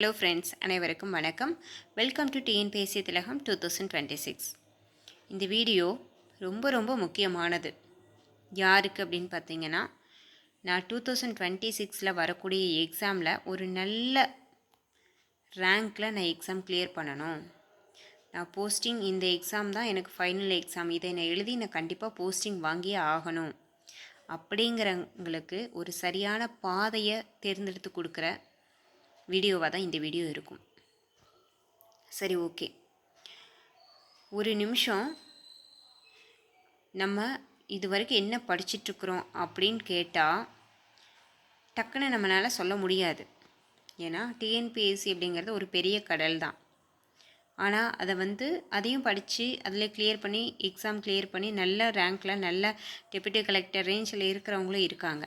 Hello friends, அனைவருக்கும் வணக்கம். Welcome to TNPSC திலகம் 2026. இந்த வீடியோ ரொம்ப ரொம்ப முக்கியமானது. யாருக்கு அப்படின்னு பார்த்தீங்கன்னா, நான் 2026 வரக்கூடிய எக்ஸாமில் ஒரு நல்ல ரேங்க்கில் நான் எக்ஸாம் கிளியர் பண்ணணும். நான் போஸ்டிங் இந்த எக்ஸாம் தான் எனக்கு ஃபைனல் எக்ஸாம், இதை நான் எழுதி நான் கண்டிப்பாக போஸ்டிங் வாங்கியே ஆகணும் அப்படிங்கிறவங்களுக்கு ஒரு சரியான பாதையை தேர்ந்தெடுத்து கொடுக்குற வீடியோவாக தான் இந்த வீடியோ இருக்கும். சரி, ஓகே. ஒரு நிமிஷம் நம்ம இது வரைக்கும் என்ன படிச்சிட்ருக்குறோம் அப்படின்னு கேட்டால் டக்குன்னு நம்மளால் சொல்ல முடியாது. ஏன்னா டிஎன்பிஎஸ்சி அப்படிங்கிறது ஒரு பெரிய கடல் தான். ஆனால் அதையும் படித்து அதில் கிளியர் பண்ணி எக்ஸாம் கிளியர் பண்ணி நல்ல ரேங்க்கில் நல்ல டெப்யூட்டி கலெக்டர் ரேஞ்சில் இருக்கிறவங்களும் இருக்காங்க.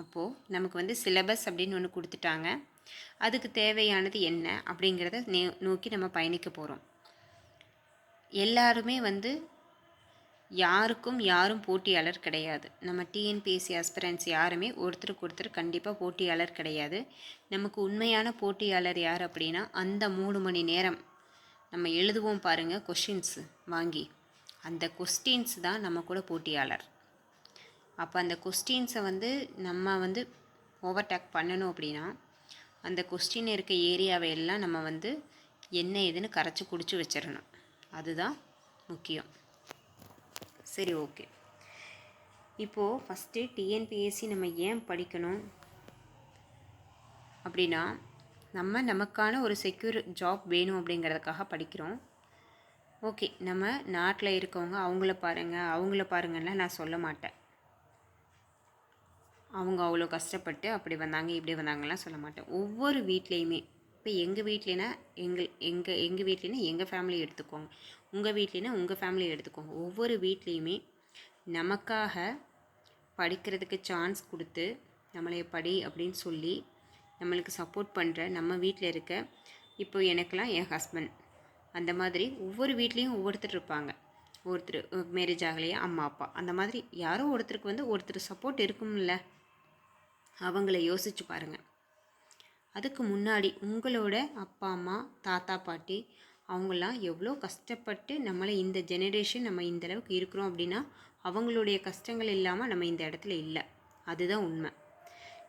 அப்போது நமக்கு சிலபஸ் அப்படின்னு ஒன்று கொடுத்துட்டாங்க. அதுக்கு தேவையானது என்ன அப்படிங்கிறத நோக்கி நம்ம பயணிக்க போகிறோம். எல்லாருமே யாரும் போட்டியாளர் கிடையாது. நம்ம டிஎன்பிஎஸ்சி ஆஸ்பிரன்ஸ் யாருமே ஒருத்தருக்கு ஒருத்தர் கண்டிப்பாக போட்டியாளர் கிடையாது. நமக்கு உண்மையான போட்டியாளர் யார் அப்படின்னா, அந்த 3 மணி நேரம் நம்ம எழுதுவோம் பாருங்கள் கொஷின்ஸ் வாங்கி, அந்த கொஸ்டின்ஸ் தான் நம்ம கூட போட்டியாளர். அப்போ அந்த கொஸ்டின்ஸை நம்ம ஓவர்டேக் பண்ணணும் அப்படின்னா, அந்த கொஸ்டின் இருக்க ஏரியாவை எல்லாம் நம்ம என்ன ஏதுன்னு கரைச்சி குடிச்சு வச்சிடணும். அதுதான் முக்கியம். சரி, ஓகே. இப்போது ஃபஸ்ட்டு டிஎன்பிஎஸ்சி நம்ம ஏன் படிக்கணும் அப்படின்னா, நமக்கான ஒரு செக்யூர் ஜாப் வேணும் அப்படிங்கிறதுக்காக படிக்கிறோம். ஓகே, நம்ம நாட்டில் இருக்கவங்க அவங்கள பாருங்கன்னா நான் சொல்ல மாட்டேன். அவங்க அவ்வளோ கஷ்டப்பட்டு அப்படி வந்தாங்க இப்படி வந்தாங்கலாம் சொல்ல மாட்டேன். ஒவ்வொரு வீட்லேயுமே, இப்போ எங்கள் வீட்லேனா எங்கள் வீட்லேனா எங்கள் ஃபேமிலி எடுத்துக்கோங்க, உங்கள் வீட்லேனா உங்கள் ஃபேமிலி எடுத்துக்கோங்க. ஒவ்வொரு வீட்லேயுமே நமக்காக படிக்கிறதுக்கு சான்ஸ் கொடுத்து நம்மளை படி அப்படின்னு சொல்லி நம்மளுக்கு சப்போர்ட் பண்ணுற நம்ம வீட்டில் இருக்க, இப்போ எனக்கெலாம் என் ஹஸ்பண்ட், அந்த மாதிரி ஒவ்வொரு வீட்லேயும் ஒவ்வொருத்தர் இருப்பாங்க. ஒருத்தர் மேரேஜ் ஆகலையா அம்மா அப்பா, அந்த மாதிரி யாரோ ஒருத்தருக்கு ஒருத்தர் சப்போர்ட் இருக்கும்ல. அவங்கள யோசிச்சு பாருங்கள். அதுக்கு முன்னாடி உங்களோட அப்பா அம்மா தாத்தா பாட்டி அவங்களாம் எவ்வளோ கஷ்டப்பட்டு நம்மளை இந்த ஜெனரேஷன் நம்ம இந்த அளவுக்கு இருக்கிறோம் அப்படின்னா அவங்களுடைய கஷ்டங்கள் இல்லாமல் நம்ம இந்த இடத்துல இல்லை. அதுதான் உண்மை.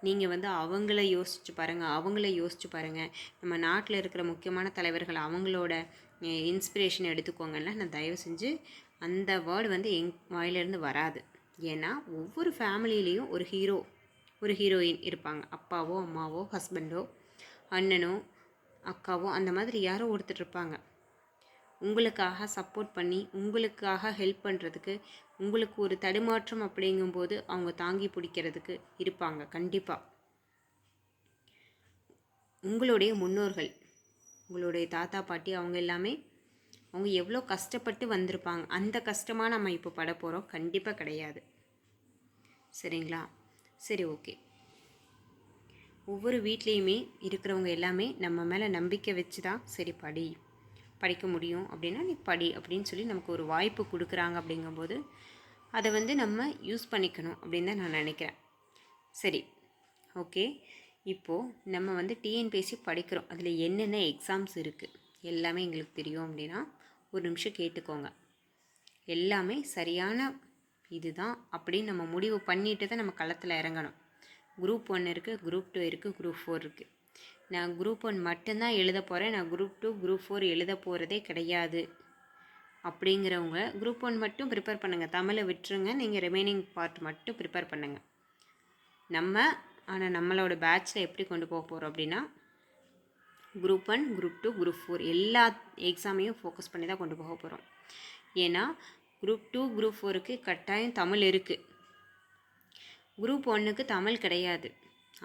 நீங்கள் அவங்கள யோசிச்சு பாருங்கள். நம்ம நாட்டில் இருக்கிற முக்கியமான தலைவர்கள் அவங்களோட இன்ஸ்பிரேஷன் எடுத்துக்கோங்கன்னா, நான் தயவு செஞ்சு அந்த வேர்டு எங் வாயிலிருந்து வராது. ஏன்னா ஒவ்வொரு ஃபேமிலியிலையும் ஒரு ஹீரோயின் இருப்பாங்க. அப்பாவோ அம்மாவோ ஹஸ்பண்டோ அண்ணனோ அக்காவோ அந்த மாதிரி யாரோ ஒருத்தர் இருப்பாங்க. உங்களுக்காக சப்போர்ட் பண்ணி உங்களுக்காக ஹெல்ப் பண்ணுறதுக்கு, உங்களுக்கு ஒரு தடுமாற்றம் அப்படிங்கும்போது அவங்க தாங்கி பிடிக்கிறதுக்கு இருப்பாங்க. கண்டிப்பாக உங்களுடைய முன்னோர்கள், உங்களுடைய தாத்தா பாட்டி அவங்க எல்லாமே அவங்க எவ்வளோ கஷ்டப்பட்டு வந்திருப்பாங்க. அந்த கஷ்டமாக நம்ம இப்போ பட போகிறோம் கண்டிப்பாக கிடையாது. சரிங்களா? சரி, ஓகே. ஒவ்வொரு வீட்லேயுமே இருக்கிறவங்க எல்லாமே நம்ம மேலே நம்பிக்கை வச்சு தான் சரி படிக்க முடியும் அப்படின்னா நீ படி அப்படின்னு சொல்லி நமக்கு ஒரு வாய்ப்பு கொடுக்குறாங்க. அப்படிங்கும்போது அதை நம்ம யூஸ் பண்ணிக்கணும் அப்படின்னு தான் நான் நினைக்கிறேன். சரி, ஓகே. இப்போது நம்ம டிஎன்பிஎஸ்சி படிக்கிறோம். அதில் என்னென்ன எக்ஸாம்ஸ் இருக்குது எல்லாமே எங்களுக்கு தெரியும் அப்படின்னா ஒரு நிமிஷம் கேட்டுக்கோங்க. எல்லாமே சரியான இதுதான் அப்படின்னு நம்ம முடிவு பண்ணிட்டு தான் நம்ம களத்தில் இறங்கணும். குரூப் 1 இருக்குது, குரூப் 2 இருக்குது, குரூப் 4 இருக்குது. நான் குரூப் 1 மட்டும்தான் எழுத போகிறேன், நான் குரூப் 2 குரூப் 4 எழுத போகிறதே கிடையாது அப்படிங்கிறவங்க குரூப் 1 மட்டும் ப்ரிப்பேர் பண்ணுங்கள். தமிழை விட்டுருங்க, நீங்கள் ரிமைனிங் பார்ட் மட்டும் ப்ரிப்பேர் பண்ணுங்கள். ஆனால் நம்மளோட பேட்சில் எப்படி கொண்டு போக போகிறோம் அப்படின்னா, குரூப் 1 குரூப் 2 குரூப் 4 எல்லா எக்ஸாமையும் ஃபோக்கஸ் பண்ணி தான் கொண்டு போக போகிறோம். ஏன்னா குரூப் 2 குரூப் 4க்கு கட்டாயம் தமிழ் இருக்குது, குரூப் 1க்கு தமிழ் கிடையாது.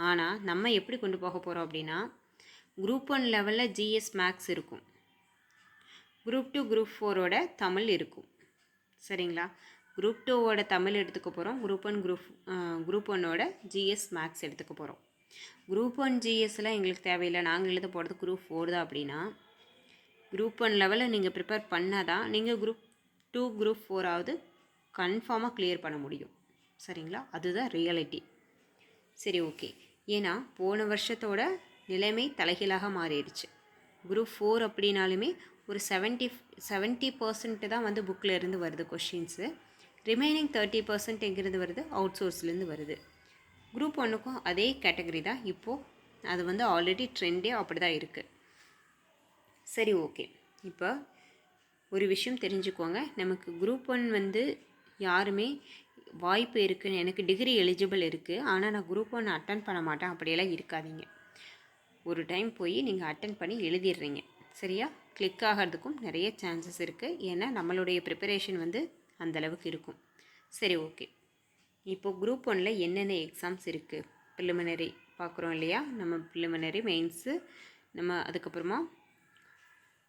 ஆனால் நம்ம எப்படி கொண்டு போக போகிறோம் அப்படின்னா, குரூப் 1 லெவலில் ஜிஎஸ் மேக்ஸ் இருக்கும், குரூப் 2 குரூப் 4ஓட தமிழ் இருக்கும். சரிங்களா? குரூப் 2ஓட தமிழ் எடுத்துக்க போகிறோம், குரூப் 1ஓட ஜிஎஸ் மேக்ஸ் எடுத்துக்க போகிறோம். குரூப் 1 ஜிஎஸ்லாம் எங்களுக்கு தேவையில்லை, நாங்கள் எழுத போகிறது குரூப் 4 தான் அப்படின்னா, குரூப் 1 லெவலில் நீங்கள் ப்ரிப்பேர் பண்ணால் தான் நீங்கள் குரூப் 2 குரூப் 4ஆவது கன்ஃபார்மாக கிளியர் பண்ண முடியும். சரிங்களா? அதுதான் ரியாலிட்டி. சரி, ஓகே. ஏன்னா போன வருஷத்தோட நிலைமை தலைகீழாக மாறிடுச்சு. குரூப் 4 அப்படின்னாலுமே ஒரு 70% தான் வந்து புக்கில் இருந்து வருது கொஷின்ஸு. ரிமைனிங் 30% எங்கேருந்து வருது? அவுட் சோர்ஸ்லேருந்து வருது. குரூப் 1க்கும் அதே கேட்டகரி தான். இப்போது அது வந்து ஆல்ரெடி ட்ரெண்டே அப்படி தான் இருக்குது. சரி, ஓகே. இப்போ ஒரு விஷயம் தெரிஞ்சுக்கோங்க. நமக்கு குரூப் 1 வந்து யாருமே வாய்ப்பு இருக்குதுன்னு, எனக்கு டிகிரி எலிஜிபிள் இருக்குது, ஆனால் நான் குரூப் 1 அட்டன் பண்ண மாட்டேன் அப்படியெல்லாம் இருக்காதீங்க. ஒரு டைம் போய் நீங்கள் அட்டன் பண்ணி எழுதிடுறீங்க, சரியா? கிளிக் ஆகிறதுக்கும் நிறைய சான்சஸ் இருக்குது. ஏன்னா நம்மளுடைய ப்ரிப்பரேஷன் வந்து அந்தளவுக்கு இருக்கும். சரி, ஓகே. இப்போது குரூப் 1ல் என்னென்ன எக்ஸாம்ஸ் இருக்குது? ப்ரிலிமினரி பார்க்குறோம் இல்லையா? நம்ம ப்ரிலிமினரி, மெயின்ஸு, நம்ம அதுக்கப்புறமா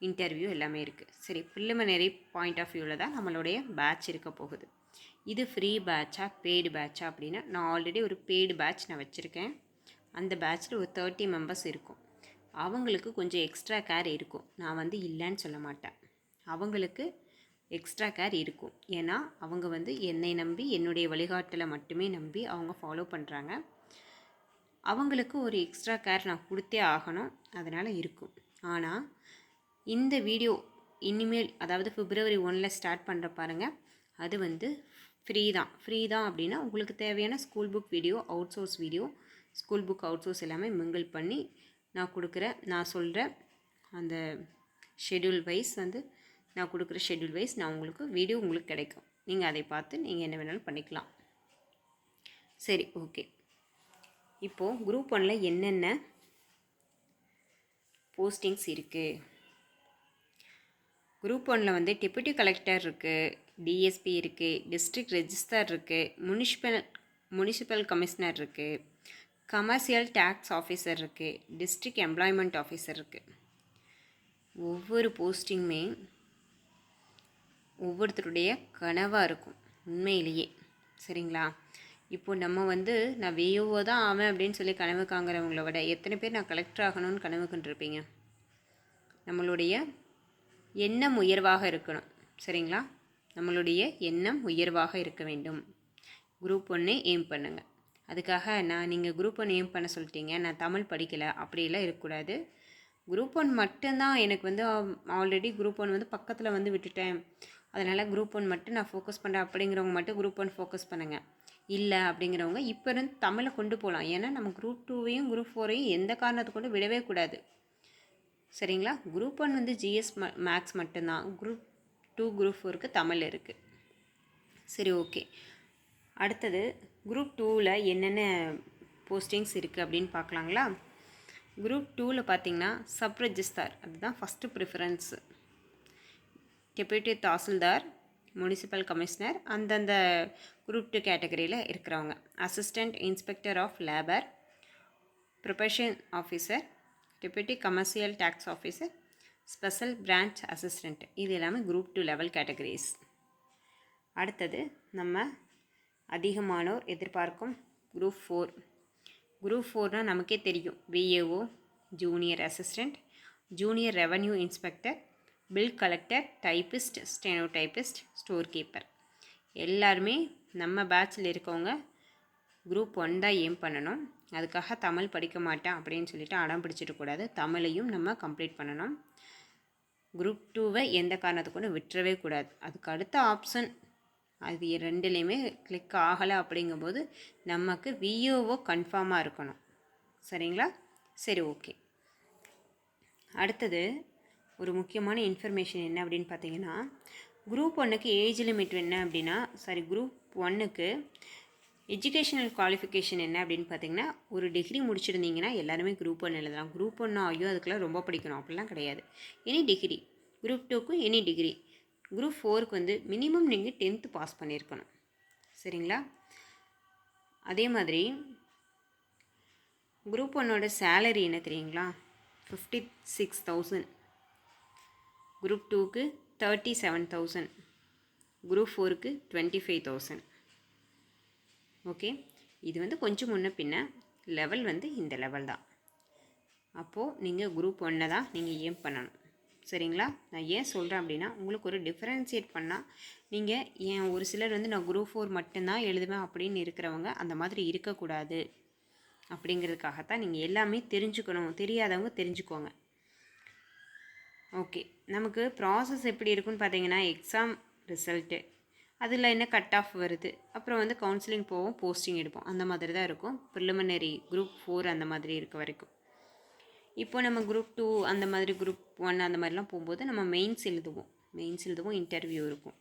இன்டர்வியூ எல்லாமே இருக்குது. சரி, ப்ரிலிமினரி பாயிண்ட் ஆஃப் வியூவில் தான் நம்மளுடைய பேட்ச் இருக்க போகுது. இது ஃப்ரீ பேட்சா பெய்டு பேட்சா அப்படின்னா, நான் ஆல்ரெடி ஒரு பெய்டு பேட்ச் நான் வச்சுருக்கேன். அந்த பேட்சில் ஒரு 30 மெம்பர்ஸ் இருக்கும். அவங்களுக்கு கொஞ்சம் எக்ஸ்ட்ரா கேர் இருக்கும். நான் வந்து இல்லைன்னு சொல்ல மாட்டேன். அவங்களுக்கு எக்ஸ்ட்ரா கேர் இருக்கும். ஏன்னா அவங்க வந்து என்னை நம்பி, என்னுடைய வழிகாட்டலை மட்டுமே நம்பி அவங்க ஃபாலோ பண்ணுறாங்க. அவங்களுக்கு ஒரு எக்ஸ்ட்ரா கேர் நான் கொடுத்தே ஆகணும். அதனால் இருக்கும். ஆனால் இந்த வீடியோ இனிமேல், அதாவது February 1 ஸ்டார்ட் பண்ணுற பாருங்கள், அது வந்து ஃப்ரீ தான் அப்படின்னா உங்களுக்கு தேவையான school book video, out source video, school book out source எல்லாமே மிங்கிள் பண்ணி நான் சொல்கிற அந்த ஷெட்யூல் வைஸ் வந்து நான் கொடுக்குற ஷெட்யூல் வைஸ் நான் உங்களுக்கு வீடியோ உங்களுக்கு கிடைக்கும். நீங்கள் அதை பார்த்து நீங்கள் என்ன வேணாலும் பண்ணிக்கலாம். சரி, ஓகே. இப்போது குரூப் 1ல் என்னென்ன போஸ்டிங்ஸ் இருக்குது? குரூப் 1ல் வந்து டெப்யூட்டி கலெக்டர் இருக்குது, டிஎஸ்பி இருக்குது, டிஸ்ட்ரிக்ட் ரெஜிஸ்டர் இருக்குது, முனிசிபல் கமிஷனர் இருக்குது, கமர்ஷியல் டேக்ஸ் ஆஃபீஸர் இருக்குது, டிஸ்ட்ரிக்ட் எம்ப்ளாய்மெண்ட் ஆஃபீஸர் இருக்குது. ஒவ்வொரு போஸ்டிங்குமே ஒவ்வொருத்தருடைய கனவாக இருக்கும் உண்மையிலேயே, சரிங்களா? இப்போது நம்ம வந்து நான் விஓஓ தான் ஆவேன் அப்படின்னு சொல்லி கனவு காங்கிறவங்கள விட எத்தனை பேர் நான் கலெக்டர் ஆகணும்னு கனவு கண்டிருப்பீங்க? நம்மளுடைய எண்ணம் உயர்வாக இருக்கணும், சரிங்களா? நம்மளுடைய எண்ணம் உயர்வாக இருக்க வேண்டும். குரூப் 1 எய்ம் பண்ணுங்கள். அதுக்காக நீங்கள் குரூப் 1 எய்ம் பண்ண சொல்லிட்டீங்க, நான் தமிழ் படிக்கலை அப்படியெல்லாம் இருக்கக்கூடாது. குரூப் 1 மட்டும்தான் எனக்கு வந்து ஆல்ரெடி குரூப் 1 வந்து பக்கத்தில் வந்து விட்டுட்டேன், அதனால் குரூப் 1 மட்டும் நான் ஃபோக்கஸ் பண்ணுறேன் அப்படிங்கிறவங்க மட்டும் குரூப் 1 ஃபோக்கஸ் பண்ணுங்கள். இல்லை அப்படிங்கிறவங்க இப்போ இருந்து தமிழை கொண்டு போகலாம். ஏன்னா நம்ம குரூப் 2வையும் குரூப் 4ஐயும் எந்த காரணத்தை கொண்டு விடவே கூடாது, சரிங்களா? குரூப் 1 வந்து ஜிஎஸ் மேக்ஸ் மட்டும்தான். குரூப் 2 குரூப் 4க்கு தமிழ் இருக்குது. சரி, ஓகே. அடுத்தது குரூப் 2வில் என்னென்ன போஸ்டிங்ஸ் இருக்குது அப்படின்னு பார்க்கலாங்களா? குரூப் 2வில் பார்த்திங்கன்னா சப் ரெஜிஸ்டார், அதுதான் first preference. Deputy tahsildar, municipal commissioner அந்தந்த குரூப் 2 கேட்டகரியில் இருக்கிறவங்க, assistant inspector of labour, probation officer, deputy commercial tax officer, special branch assistant, இது எல்லாமே குரூப் 2 லெவல் கேட்டகரிஸ். அடுத்தது நம்ம அதிகமானோர் எதிர்பார்க்கும் குரூப் 4. குரூப் 4னால் நமக்கே தெரியும், VAO, junior assistant, junior revenue inspector, bill collector, typist, stenotypist, storekeeper. எல்லாருமே நம்ம பேட்சில் இருக்கவங்க குரூப் 1 தான் எய்ம் பண்ணணும். அதுக்காக தமிழ் படிக்க மாட்டேன் அப்படின்னு சொல்லிட்டு அடம் பிடிச்சிடக்கூடாது. தமிழையும் நம்ம கம்ப்ளீட் பண்ணணும். குரூப் 2வை எந்த காரணத்தை கொண்டு விட்டுறவே கூடாது. அதுக்கு அடுத்த ஆப்ஷன் அது ரெண்டுலேயுமே கிளிக் ஆகலை அப்படிங்கும்போது நமக்கு விஓஓ கன்ஃபார்மாக இருக்கணும், சரிங்களா? சரி, ஓகே. அடுத்தது ஒரு முக்கியமான இன்ஃபர்மேஷன் என்ன அப்படின்னு பார்த்தீங்கன்னா, குரூப் 1க்கு ஏஜ் லிமிட் என்ன அப்படின்னா, குரூப் 1க்கு எஜுகேஷனல் குவாலிஃபிகேஷன் என்ன அப்படின்னு பார்த்தீங்கன்னா, ஒரு டிகிரி முடிச்சிருந்தீங்கன்னா எல்லாருமே குரூப் 1 எழுதலாம். குரூப் 1 ஐயோ அதுக்கெல்லாம் ரொம்ப படிக்கணும் அப்படிலாம் கிடையாது. Any degree. குரூப் 2க்கும் எனி டிகிரி. குரூப் 4க்கு வந்து மினிமம் நீங்கள் 10th பாஸ் பண்ணியிருக்கணும், சரிங்களா? அதே மாதிரி குரூப் 1ஓட சேலரி என்ன தெரியுங்களா? 56,000. குரூப் 2க்கு 37,000. குரூப் 4க்கு 25,000. ஓகே, இது வந்து கொஞ்சம் முன்ன பின்ன, லெவல் வந்து இந்த லெவல் தான். அப்போது நீங்கள் குரூப் 1 தான் நீங்கள் ஏம் பண்ணணும், சரிங்களா? நான் ஏன் சொல்கிறேன் அப்படின்னா, உங்களுக்கு ஒரு டிஃப்ரென்ஷியேட் பண்ணால் நீங்கள் ஏன் ஒரு சிலர் வந்து நான் குரூப் 4 மட்டும்தான் எழுதுவேன் அப்படின்னு இருக்கிறவங்க அந்த மாதிரி இருக்கக்கூடாது. அப்படிங்கிறதுக்காகத்தான். நீங்கள் எல்லாமே தெரிஞ்சுக்கணும், தெரியாதவங்க தெரிஞ்சுக்கோங்க. ஓகே, நமக்கு ப்ராசஸ் எப்படி இருக்குன்னு பார்த்தீங்கன்னா, எக்ஸாம் ரிசல்ட்டு, அதில் என்ன கட் ஆஃப் வருது, அப்புறம் வந்து கவுன்சிலிங் போவோம், போஸ்டிங் எடுப்போம், அந்த மாதிரி தான் இருக்கும். ப்ரிலிமினரி குரூப் 4 அந்த மாதிரி இருக்க வரைக்கும். இப்போ நம்ம குரூப் 2 அந்த மாதிரி குரூப் 1 அந்த மாதிரிலாம் போகும்போது நம்ம மெயின்ஸ் எழுதுவோம், இன்டர்வியூ இருக்கும்.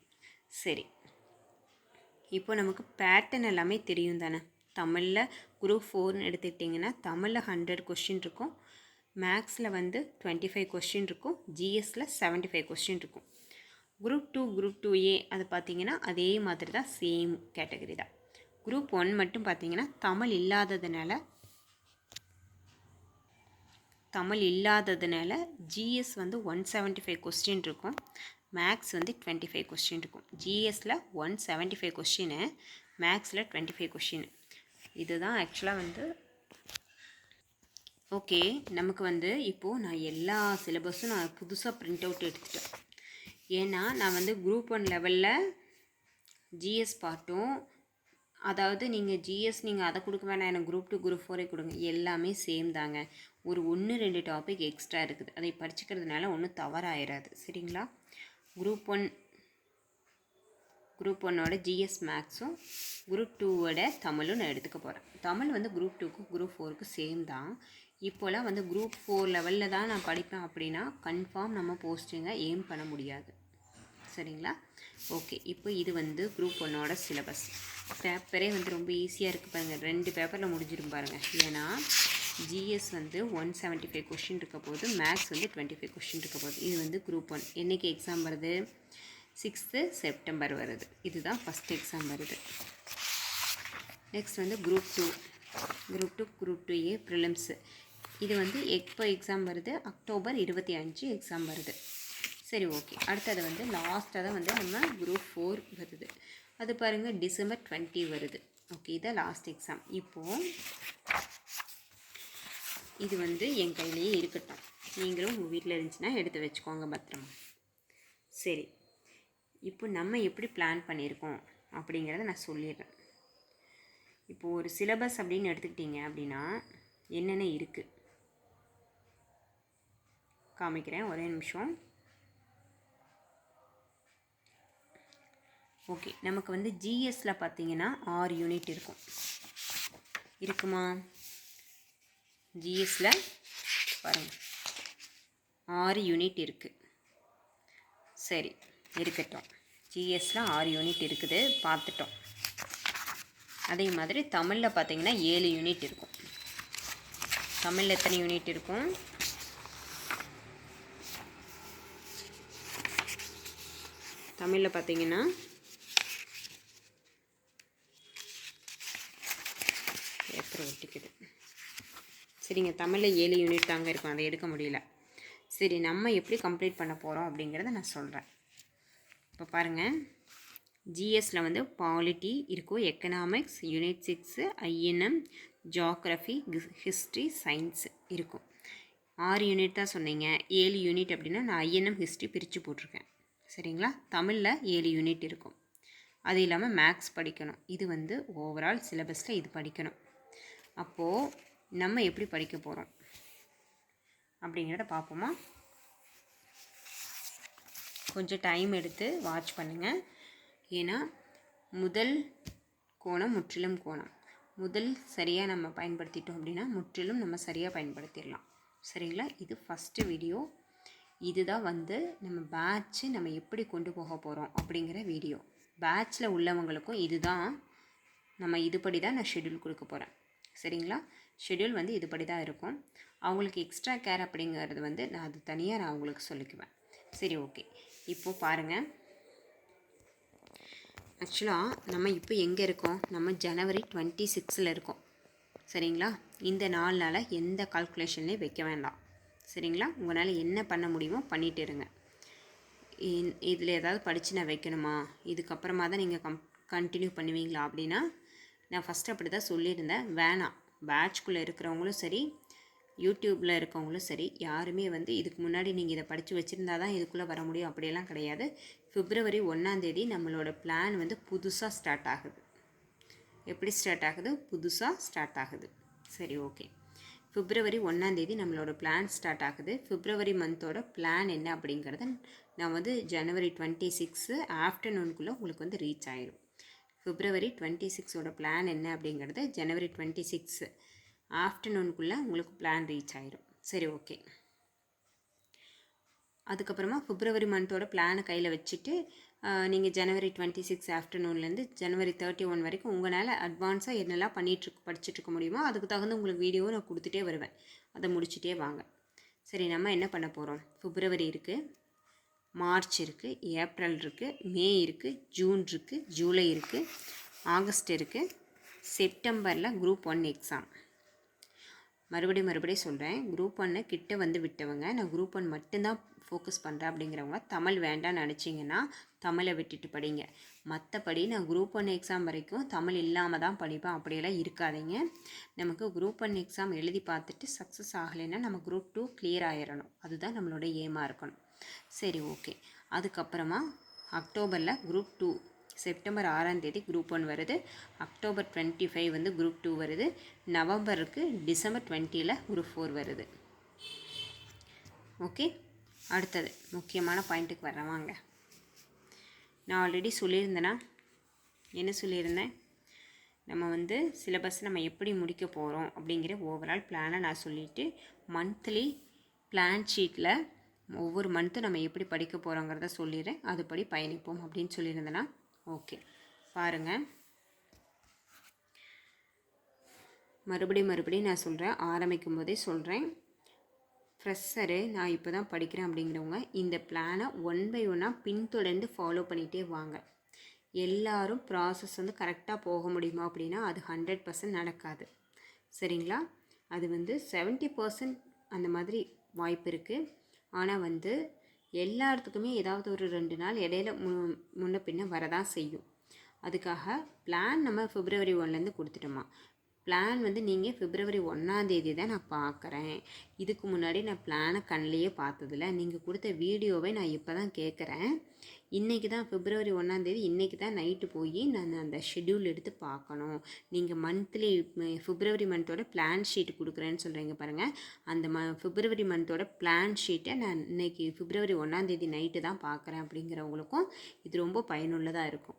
சரி, இப்போ நமக்கு பேட்டர்ன் எல்லாமே தெரியும் தானே. தமிழில் குரூப் 4ன்னு எடுத்துக்கிட்டிங்கன்னா தமிழில் 100 கொஸ்டின் இருக்கும், மேக்ஸில் வந்து 25 கொஸ்டின் இருக்கும், ஜிஎஸ்சில் 75 கொஸ்டின் இருக்கும். குரூப் 2 குரூப் 2A அது பார்த்திங்கன்னா அதே மாதிரி தான், சேம் கேட்டகரி தான். குரூப் 1 மட்டும் பார்த்திங்கன்னா தமிழ் இல்லாததுனால ஜிஎஸ் வந்து 175 கொஸ்டின் இருக்கும், மேக்ஸ் வந்து 25 கொஸ்டின் இருக்கும். ஜிஎஸ்சில் 175 கொஸ்டின், மேக்ஸில் 25 கொஸ்டின். இதுதான் ஆக்சுவலாக வந்து ஓகே. நமக்கு வந்து இப்போது நான் எல்லா சிலபஸும் நான் புதுசாக ப்ரிண்ட் அவுட் எடுத்துட்டேன். ஏன்னா நான் வந்து குரூப் 1 லெவலில் ஜிஎஸ் பார்ட்டும், அதாவது நீங்கள் ஜிஎஸ் நீங்கள் அதை கொடுக்க வேணாம், எனக்கு குரூப் 2 குரூப் 4 கொடுங்க, எல்லாமே சேம் தாங்க. ஒரு 1-2 டாபிக் எக்ஸ்ட்ரா இருக்குது, அதை படிச்சுக்கிறதுனால ஒன்றும் தவறாயிராது. சரிங்களா? குரூப் 1ஓட ஜிஎஸ் மேக்ஸும் குரூப் 2ஓட தமிழும் நான் எடுத்துக்க போகிறேன். தமிழ் வந்து குரூப் 2க்கும் குரூப் 4க்கு சேம் தான். இப்போலாம் வந்து குரூப் 4 லெவலில் தான் நான் படிப்பேன் அப்படின்னா கன்ஃபார்ம் நம்ம போஸ்டிங்கை எய்ம் பண்ண முடியாது. சரிங்களா? ஓகே, இப்போ இது வந்து குரூப் 1ஓட சிலபஸ். பேப்பரே வந்து ரொம்ப ஈஸியாக இருக்குது பாருங்கள், 2 பேப்பரில் முடிஞ்சிடும் பாருங்கள். ஏன்னா ஜிஎஸ் வந்து 175 கொஷின் இருக்க போது, மேக்ஸ் வந்து 25 கொஷின் இருக்க போகுது. இது வந்து குரூப் 1. என்றைக்கு எக்ஸாம் வருது? 6th செப்டம்பர் வருது. இதுதான் ஃபஸ்ட் எக்ஸாம் வருது. நெக்ஸ்ட் வந்து குரூப் 2 குரூப் 2A ப்ரிலிம்ஸு. இது வந்து எப்போ எக்ஸாம் வருது? அக்டோபர் 25 எக்ஸாம் வருது. சரி, ஓகே. அடுத்தது வந்து லாஸ்ட்டாக தான் வந்து நம்ம குரூப் 4 வருது. அது பாருங்கள் டிசம்பர் 20 வருது. ஓகே, இதான் லாஸ்ட் எக்ஸாம். இப்போது இது வந்து என் கையிலேயே இருக்கட்டும், நீங்களும் உங்கள் வீட்டில் இருந்துச்சுன்னா எடுத்து வச்சுக்கோங்க பத்திரமா. சரி, இப்போ நம்ம எப்படி பிளான் பண்ணியிருக்கோம் அப்படிங்கிறத நான் சொல்லிடுறேன். இப்போது ஒரு சிலபஸ் அப்படின்னு எடுத்துக்கிட்டிங்க அப்படின்னா என்னென்ன இருக்குது காமிக்கிறேன், ஒரே நிமிஷம். ஓகே, நமக்கு வந்து ஜிஎஸ்சில் பார்த்தீங்கன்னா 6 யூனிட் இருக்குமா? ஜிஎஸ்சில் பாருங்கள் 6 யூனிட் இருக்குது. சரி, இருக்கட்டும். ஜிஎஸ்சில் 6 யூனிட் இருக்குது, பார்த்துட்டோம். அதே மாதிரி தமிழில் பார்த்தீங்கன்னா 7 யூனிட் இருக்கும். தமிழில் எத்தனை யூனிட் இருக்கும்? தமிழில் பார்த்தீங்கன்னா ஒட்டிக்குது. சரிங்க, தமிழில் 7 யூனிட் தாங்க இருக்கும், அதை எடுக்க முடியல. சரி, நம்ம எப்படி கம்ப்ளீட் பண்ண போகிறோம் அப்படிங்கிறத நான் சொல்கிறேன். இப்போ பாருங்கள், ஜிஎஸ்சில் வந்து பாலிட்டி இருக்கும், economics, unit 6, INM, geography, history, science இருக்கும். 6 யூனிட் தான் சொன்னீங்க. 7 யூனிட் அப்படின்னா நான் ஐஎன்எம் ஹிஸ்ட்ரி பிரித்து போட்டிருக்கேன். சரிங்களா? தமிழில் 7 யூனிட் இருக்கும். அது இல்லாமல் மேக்ஸ் படிக்கணும். இது வந்து ஓவரால் சிலபஸில் இது படிக்கணும். அப்போது நம்ம எப்படி படிக்க போகிறோம் அப்படிங்கிறத பார்ப்போமா? கொஞ்சம் டைம் எடுத்து வாட்ச் பண்ணுங்கள். ஏன்னா முதல் கோணம் முற்றிலும் கோணம். முதல் சரியாக நம்ம பயன்படுத்திட்டோம் அப்படின்னா முற்றிலும் நம்ம சரியாக பயன்படுத்திடலாம். சரிங்களா? இது ஃபஸ்ட்டு வீடியோ. இதுதான் வந்து நம்ம பேட்ச்சு நம்ம எப்படி கொண்டு போக போகிறோம் அப்படிங்கிற வீடியோ. பேட்ச்சில் உள்ளவங்களுக்கும் இதுதான், நம்ம இதுபடி தான் நான் ஷெட்யூல் கொடுக்க போகிறேன். சரிங்களா? ஷெட்யூல் வந்து இதுபடி தான் இருக்கும். அவங்களுக்கு எக்ஸ்ட்ரா கேர் அப்படிங்கிறது வந்து நான் அது தனியாக நான் அவங்களுக்கு சொல்லிக்குவேன். சரி, ஓகே. இப்போது பாருங்கள், ஆக்சுவலாக நம்ம இப்போ எங்கே இருக்கோம்? நம்ம ஜனவரி 26 இருக்கோம். சரிங்களா? இந்த 4 நாளில் எந்த கால்குலேஷன்லேயும் வைக்க வேண்டாம். சரிங்களா? உங்களால் என்ன பண்ண முடியுமோ பண்ணிகிட்டு இருங்க. இதில் ஏதாவது படித்து நான் வைக்கணுமா, இதுக்கப்புறமா தான் நீங்கள் கண்டினியூ பண்ணுவீங்களா அப்படின்னா நான் ஃபஸ்ட்டு அப்படி தான் சொல்லியிருந்தேன். வேணாம். பேட்ச்குள்ளே இருக்கிறவங்களும் சரி, யூடியூப்பில் இருக்கவங்களும் சரி, யாருமே வந்து இதுக்கு முன்னாடி நீங்கள் இதை படித்து வச்சுருந்தா தான் இதுக்குள்ளே வர முடியும் அப்படியெல்லாம் கிடையாது. பிப்ரவரி 1 நம்மளோட பிளான் வந்து புதுசாக ஸ்டார்ட் ஆகுது. எப்படி ஸ்டார்ட் ஆகுது? புதுசாக ஸ்டார்ட் ஆகுது. சரி, ஓகே. பிப்ரவரி 1 நம்மளோட பிளான் ஸ்டார்ட் ஆகுது. பிப்ரவரி மந்தோட பிளான் என்ன அப்படிங்கிறத நான் வந்து ஜனவரி 26 ஆஃப்டர்நூனுக்குள்ளே உங்களுக்கு வந்து ரீச் ஆயிடும். பிப்ரவரி 26 பிளான் என்ன அப்படிங்கிறது ஜனவரி 26 ஆஃப்டர்நூனுக்குள்ளே உங்களுக்கு பிளான் ரீச் ஆயிடும். சரி, ஓகே. அதுக்கப்புறமா பிப்ரவரி மந்தோட பிளானை கையில் வச்சுட்டு நீங்கள் ஜனவரி 26 ஆஃப்டர்நூன்லேருந்து ஜனவரி 31 வரைக்கும் உங்களால் அட்வான்ஸாக என்னெல்லாம் படிச்சுட்ருக்க முடியுமோ அதுக்கு தகுந்த உங்களுக்கு வீடியோவை நான் கொடுத்துட்டே வருவேன். அதை முடிச்சுட்டே வாங்க. சரி, நம்ம என்ன பண்ண போகிறோம்? பிப்ரவரி இருக்குது, மார்ச் இருக்குது, ஏப்ரல் இருக்குது, மே இருக்குது, ஜூன் இருக்குது, ஜூலை இருக்குது, ஆகஸ்ட் இருக்குது, செப்டம்பரில் குரூப் 1 எக்ஸாம். மறுபடியும் சொல்கிறேன், குரூப் 1 கிட்ட வந்து விட்டவங்க, நான் குரூப் 1 மட்டும்தான் ஃபோக்கஸ் பண்ணுறேன் அப்படிங்கிறவங்க தமிழ் வேண்டாம்னு நினச்சிங்கன்னா தமிழை விட்டுட்டு படிங்க. மற்றபடி நான் குரூப் 1 எக்ஸாம் வரைக்கும் தமிழ் இல்லாமல் தான் படிப்பேன் அப்படியெல்லாம் இருக்காதீங்க. நமக்கு குரூப் 1 எக்ஸாம் எழுதி பார்த்துட்டு சக்ஸஸ் ஆகலைன்னா நம்ம குரூப் 2 கிளியர் ஆகிடணும். அதுதான் நம்மளோட ஏமாக இருக்கணும். சரி, ஓகே. அதுக்கப்புறமா அக்டோபரில் குரூப் 2, செப்டம்பர் 6 குரூப் 1 வருது, அக்டோபர் 25 வந்து குரூப் 2 வருது, நவம்பருக்கு டிசம்பர் 20 குரூப் 4 வருது. ஓகே. அடுத்தது முக்கியமான பாயிண்ட்டுக்கு வரவாங்க. நான் ஆல்ரெடி சொல்லியிருந்தேன்னா என்ன சொல்லியிருந்தேன், நம்ம வந்து சிலபஸ் நம்ம எப்படி முடிக்க போகிறோம் அப்படிங்கிற ஓவரால் பிளானை நான் சொல்லிவிட்டு மந்த்லி பிளான் ஷீட்டில் ஒவ்வொரு மந்த்தும் நம்ம எப்படி படிக்க போகிறோங்கிறத சொல்லிடுறேன். அதுபடி பயணிப்போம் அப்படின்னு சொல்லியிருந்தேன்னா ஓகே. பாருங்கள், மறுபடியும் நான் சொல்கிறேன், ஆரம்பிக்கும் போதே சொல்கிறேன், ஃப்ரெஷரு நான் இப்போ தான் படிக்கிறேன் அப்படிங்கிறவங்க இந்த பிளானை 1 by 1 பின்தொடர்ந்து ஃபாலோ பண்ணிகிட்டே வாங்க. எல்லாரும் ப்ராசஸ் வந்து கரெக்டாக போக முடியுமா அப்படின்னா அது 100% நடக்காது. சரிங்களா? அது வந்து 70% அந்த மாதிரி வாய்ப்பு இருக்குது. ஆனால் வந்து எல்லாத்துக்குமே ஏதாவது ஒரு 2 நாள் இடையில முன்ன பின்ன வரதான் செய்யும். அதுக்காக பிளான் நம்ம பிப்ரவரி 1 கொடுத்துட்டோமா, பிளான் வந்து நீங்கள் பிப்ரவரி 1 தான் நான் பார்க்குறேன். இதுக்கு முன்னாடி நான் பிளானை கண்ணிலேயே பார்த்ததில்ல. நீங்கள் கொடுத்த வீடியோவை நான் இப்போ தான் கேட்குறேன். இன்றைக்கி தான் பிப்ரவரி 1 இன்றைக்கி தான் நைட்டு போய் நான் அந்த ஷெட்யூல் எடுத்து பார்க்கணும். நீங்கள் மந்த்லி பிப்ரவரி மந்தோட பிளான் ஷீட் கொடுக்குறேன்னு சொல்கிறீங்க பாருங்கள். அந்த பிப்ரவரி மந்தோட பிளான் ஷீட்டை நான் இன்றைக்கி பிப்ரவரி 1 நைட்டு தான் பார்க்குறேன் அப்படிங்கிறவங்களுக்கும் இது ரொம்ப பயனுள்ளதாக இருக்கும்.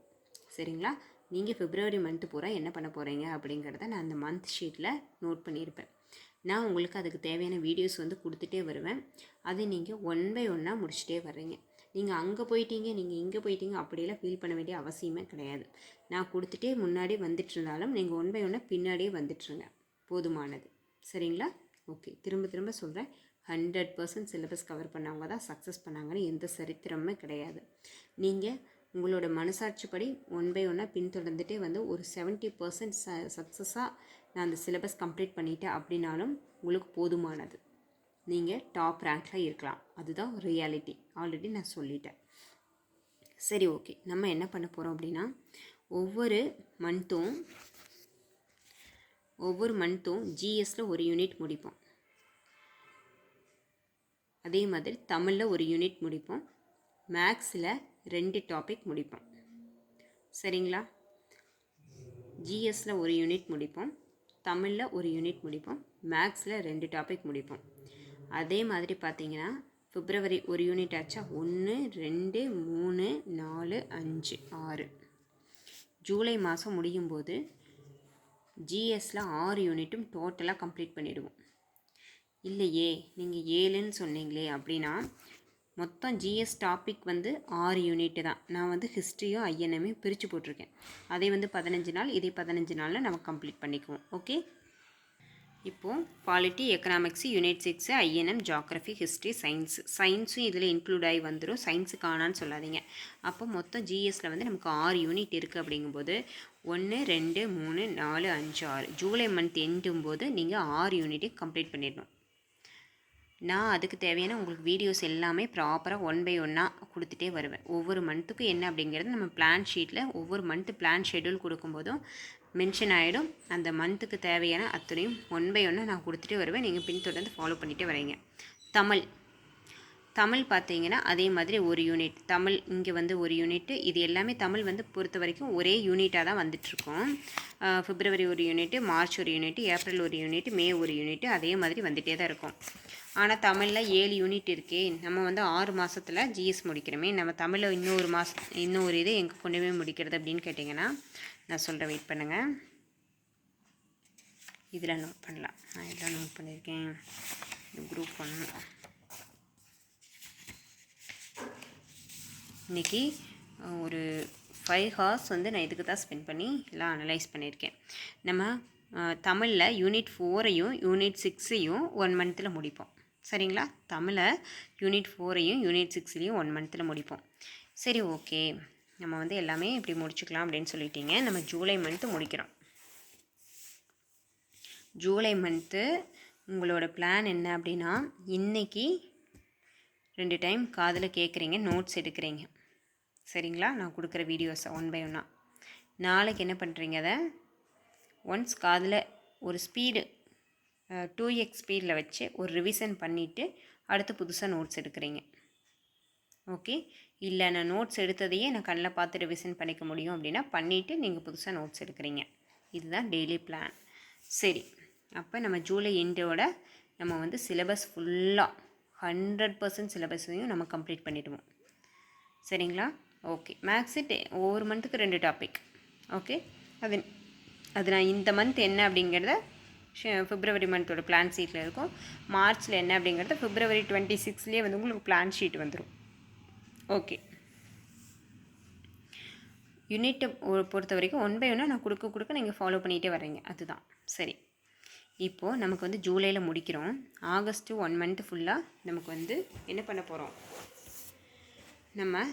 சரிங்களா? நீங்கள் பிப்ரவரி மந்த்து பூரா என்ன பண்ண போகிறீங்க அப்படிங்கிறத நான் அந்த மந்த் ஷீட்டில் நோட் பண்ணியிருப்பேன். நான் உங்களுக்கு அதுக்கு தேவையான வீடியோஸ் வந்து கொடுத்துட்டே வருவேன். அதை நீங்கள் 1 by 1 முடிச்சுட்டே வர்றீங்க. நீங்கள் அங்கே போயிட்டீங்க, நீங்கள் இங்கே போயிட்டீங்க அப்படியெல்லாம் ஃபீல் பண்ண வேண்டிய அவசியமே கிடையாது. நான் கொடுத்துட்டே முன்னாடி வந்துட்டு இருந்தாலும் நீங்கள் 1 by 1 பின்னாடியே வந்துட்டுருங்க, போதுமானது. சரிங்களா? ஓகே. திரும்ப சொல்கிறேன், 100% சிலபஸ் கவர் பண்ணவங்க தான் சக்ஸஸ் பண்ணாங்கன்னு எந்த சரித்திரமே கிடையாது. நீங்கள் உங்களோட மனசாட்சிப்படி 1 by 1 பின்தொடர்ந்துட்டே வந்து ஒரு 70% சக்ஸஸாக நான் அந்த சிலபஸ் கம்ப்ளீட் பண்ணிட்டேன் அப்படின்னாலும் உங்களுக்கு போதுமானது. நீங்கள் டாப் ரேங்க்கில் இருக்கலாம். அதுதான் ரியாலிட்டி. ஆல்ரெடி நான் சொல்லிட்டேன். சரி, ஓகே. நம்ம என்ன பண்ண போகிறோம் அப்படின்னா ஒவ்வொரு மந்த்தும் ஜிஎஸில் ஒரு யூனிட் முடிப்போம். அதே மாதிரி தமிழில் ஒரு யூனிட் முடிப்போம். மேக்ஸில் 2 டாபிக் முடிப்போம். சரிங்களா? ஜிஎஸில் ஒரு யூனிட் முடிப்போம், தமிழில் ஒரு யூனிட் முடிப்போம், மேக்ஸில் 2 டாபிக் முடிப்போம். அதே மாதிரி பார்த்தீங்கன்னா பிப்ரவரி ஒரு யூனிட் ஆச்சா, 1 2 3 4 5 6. ஜூலை மாதம் முடியும் போது ஜிஎஸில் 6 யூனிட்டும் டோட்டலாக கம்ப்ளீட் பண்ணிவிடுவோம். இல்லையே நீங்கள் 7ன்னு சொன்னீங்களே அப்படின்னா மொத்தம் ஜிஎஸ் டாபிக் வந்து 6 யூனிட்டு தான். நான் வந்து ஹிஸ்ட்ரியும் ஐஎன்எம்மையும் பிரித்து போட்டிருக்கேன். அதை வந்து 15 நாள், இதை 15 நாளில் நம்ம கம்ப்ளீட் பண்ணிக்குவோம். ஓகே. இப்போது polity, economics, unit 6, INM, geography, history, சயின்ஸும் இதில் இன்க்ளூட் ஆகி வந்துடும். சயின்ஸு காணான்னு சொல்லாதீங்க. அப்போ மொத்தம் ஜிஎஸில் வந்து நமக்கு 6 யூனிட் இருக்குது. அப்படிங்கும்போது 1 2 3 4 5 6 ஜூலை மந்த் எண்டும் போது நீங்கள் 6 யூனிட்டையும் கம்ப்ளீட் பண்ணிடணும். நான் அதுக்கு தேவையான உங்களுக்கு வீடியோஸ் எல்லாமே ப்ராப்பராக 1 by 1 கொடுத்துட்டே வருவேன். ஒவ்வொரு மந்த்துக்கும் என்ன அப்படிங்கிறது நம்ம பிளான் ஷீட்டில் ஒவ்வொரு மந்த்து பிளான் ஷெட்யூல் கொடுக்கும்போதும் மென்ஷன் ஆகிடும். அந்த மந்த்துக்கு தேவையான அத்தனையும் 1 by 1 நான் கொடுத்துட்டே வருவேன். நீங்கள் பின்தொடர்ந்து ஃபாலோ பண்ணிகிட்டே வரீங்க. தமிழ் பார்த்தீங்கன்னா அதே மாதிரி ஒரு யூனிட் தமிழ் இங்கே வந்து ஒரு யூனிட்டு. இது எல்லாமே தமிழ் வந்து பொறுத்த வரைக்கும் ஒரே யூனிட்டாக தான் வந்துட்டுருக்கோம். பிப்ரவரி ஒரு யூனிட்டு, மார்ச் ஒரு யூனிட்டு, ஏப்ரல் ஒரு யூனிட்டு, மே ஒரு யூனிட்டு, அதே மாதிரி வந்துகிட்டே தான் இருக்கும். ஆனால் தமிழில் 7 யூனிட் இருக்கே, நம்ம வந்து 6 மாதத்தில் ஜிஎஸ் முடிக்கிறோமே, நம்ம தமிழில் இன்னொரு இது எங்கே கொண்டு போய் முடிக்கிறது அப்படின்னு கேட்டிங்கன்னா நான் சொல்கிறேன், வெயிட் பண்ணுங்கள். இதில் நோட் பண்ணலாம், நான் இதெல்லாம் நோட் பண்ணியிருக்கேன். குரூப் 1 இன்றைக்கி ஒரு 5 ஹார்ஸ் வந்து நான் இதுக்கு தான் ஸ்பெண்ட் பண்ணி எல்லாம் அனலைஸ் பண்ணியிருக்கேன். நம்ம தமிழில் யூனிட் 4ஐயும் யூனிட் 6ஐயும் 1 மந்த்தில் முடிப்போம். சரிங்களா? தமிழை யூனிட் 4ஐயும் யூனிட் 6லையும் 1 மந்த்தில் முடிப்போம். சரி, ஓகே, நம்ம வந்து எல்லாமே இப்படி முடிச்சுக்கலாம் அப்படின்னு சொல்லிட்டீங்க. நம்ம ஜூலை மந்த்து முடிக்கிறோம். ஜூலை மந்த்து உங்களோட பிளான் என்ன அப்படின்னா, இன்றைக்கி 2 டைம் காதில் கேட்குறீங்க, நோட்ஸ் எடுக்கிறீங்க. சரிங்களா? நான் கொடுக்குற வீடியோஸை 1 பை 1. நாளைக்கு என்ன பண்ணுறீங்க, அதை ஒன்ஸ் காதில் ஒரு ஸ்பீடு 2x ஸ்பீடில் வச்சு ஒரு ரிவிஷன் பண்ணிவிட்டு அடுத்து புதுசாக நோட்ஸ் எடுக்கிறீங்க. ஓகே? இல்லை நான் நோட்ஸ் எடுத்ததையே நான் கண்ணில் பார்த்து ரிவிஷன் பண்ணிக்க முடியும் அப்படின்னா பண்ணிவிட்டு நீங்கள் புதுசாக நோட்ஸ் எடுக்கிறீங்க. இதுதான் டெய்லி பிளான். சரி, அப்போ நம்ம ஜூலை எண்டோட நம்ம வந்து சிலபஸ் ஃபுல்லாக 100% சிலபஸையும் நம்ம கம்ப்ளீட் பண்ணிவிடுவோம். சரிங்களா? ஓகே. மேக்ஸு ஒவ்வொரு மந்த்துக்கு 2 டாபிக். ஓகே, அது நான் இந்த மந்த் என்ன அப்படிங்கிறத பிப்ரவரி மந்தோட பிளான் ஷீட்டில் இருக்கும். மார்ச்சில் என்ன அப்படிங்கிறத பிப்ரவரி 26லேயே வந்து உங்களுக்கு பிளான் ஷீட் வந்துடும். ஓகே, யூனிட்டை பொறுத்த வரைக்கும் 1 பை 1 நான் கொடுக்க நீங்கள் ஃபாலோ பண்ணிகிட்டே வர்றீங்க. அதுதான் சரி. இப்போது நமக்கு வந்து ஜூலையில் முடிக்கிறோம். ஆகஸ்ட்டு 1 மந்த்து ஃபுல்லாக நமக்கு வந்து என்ன பண்ண போகிறோம், நம்ம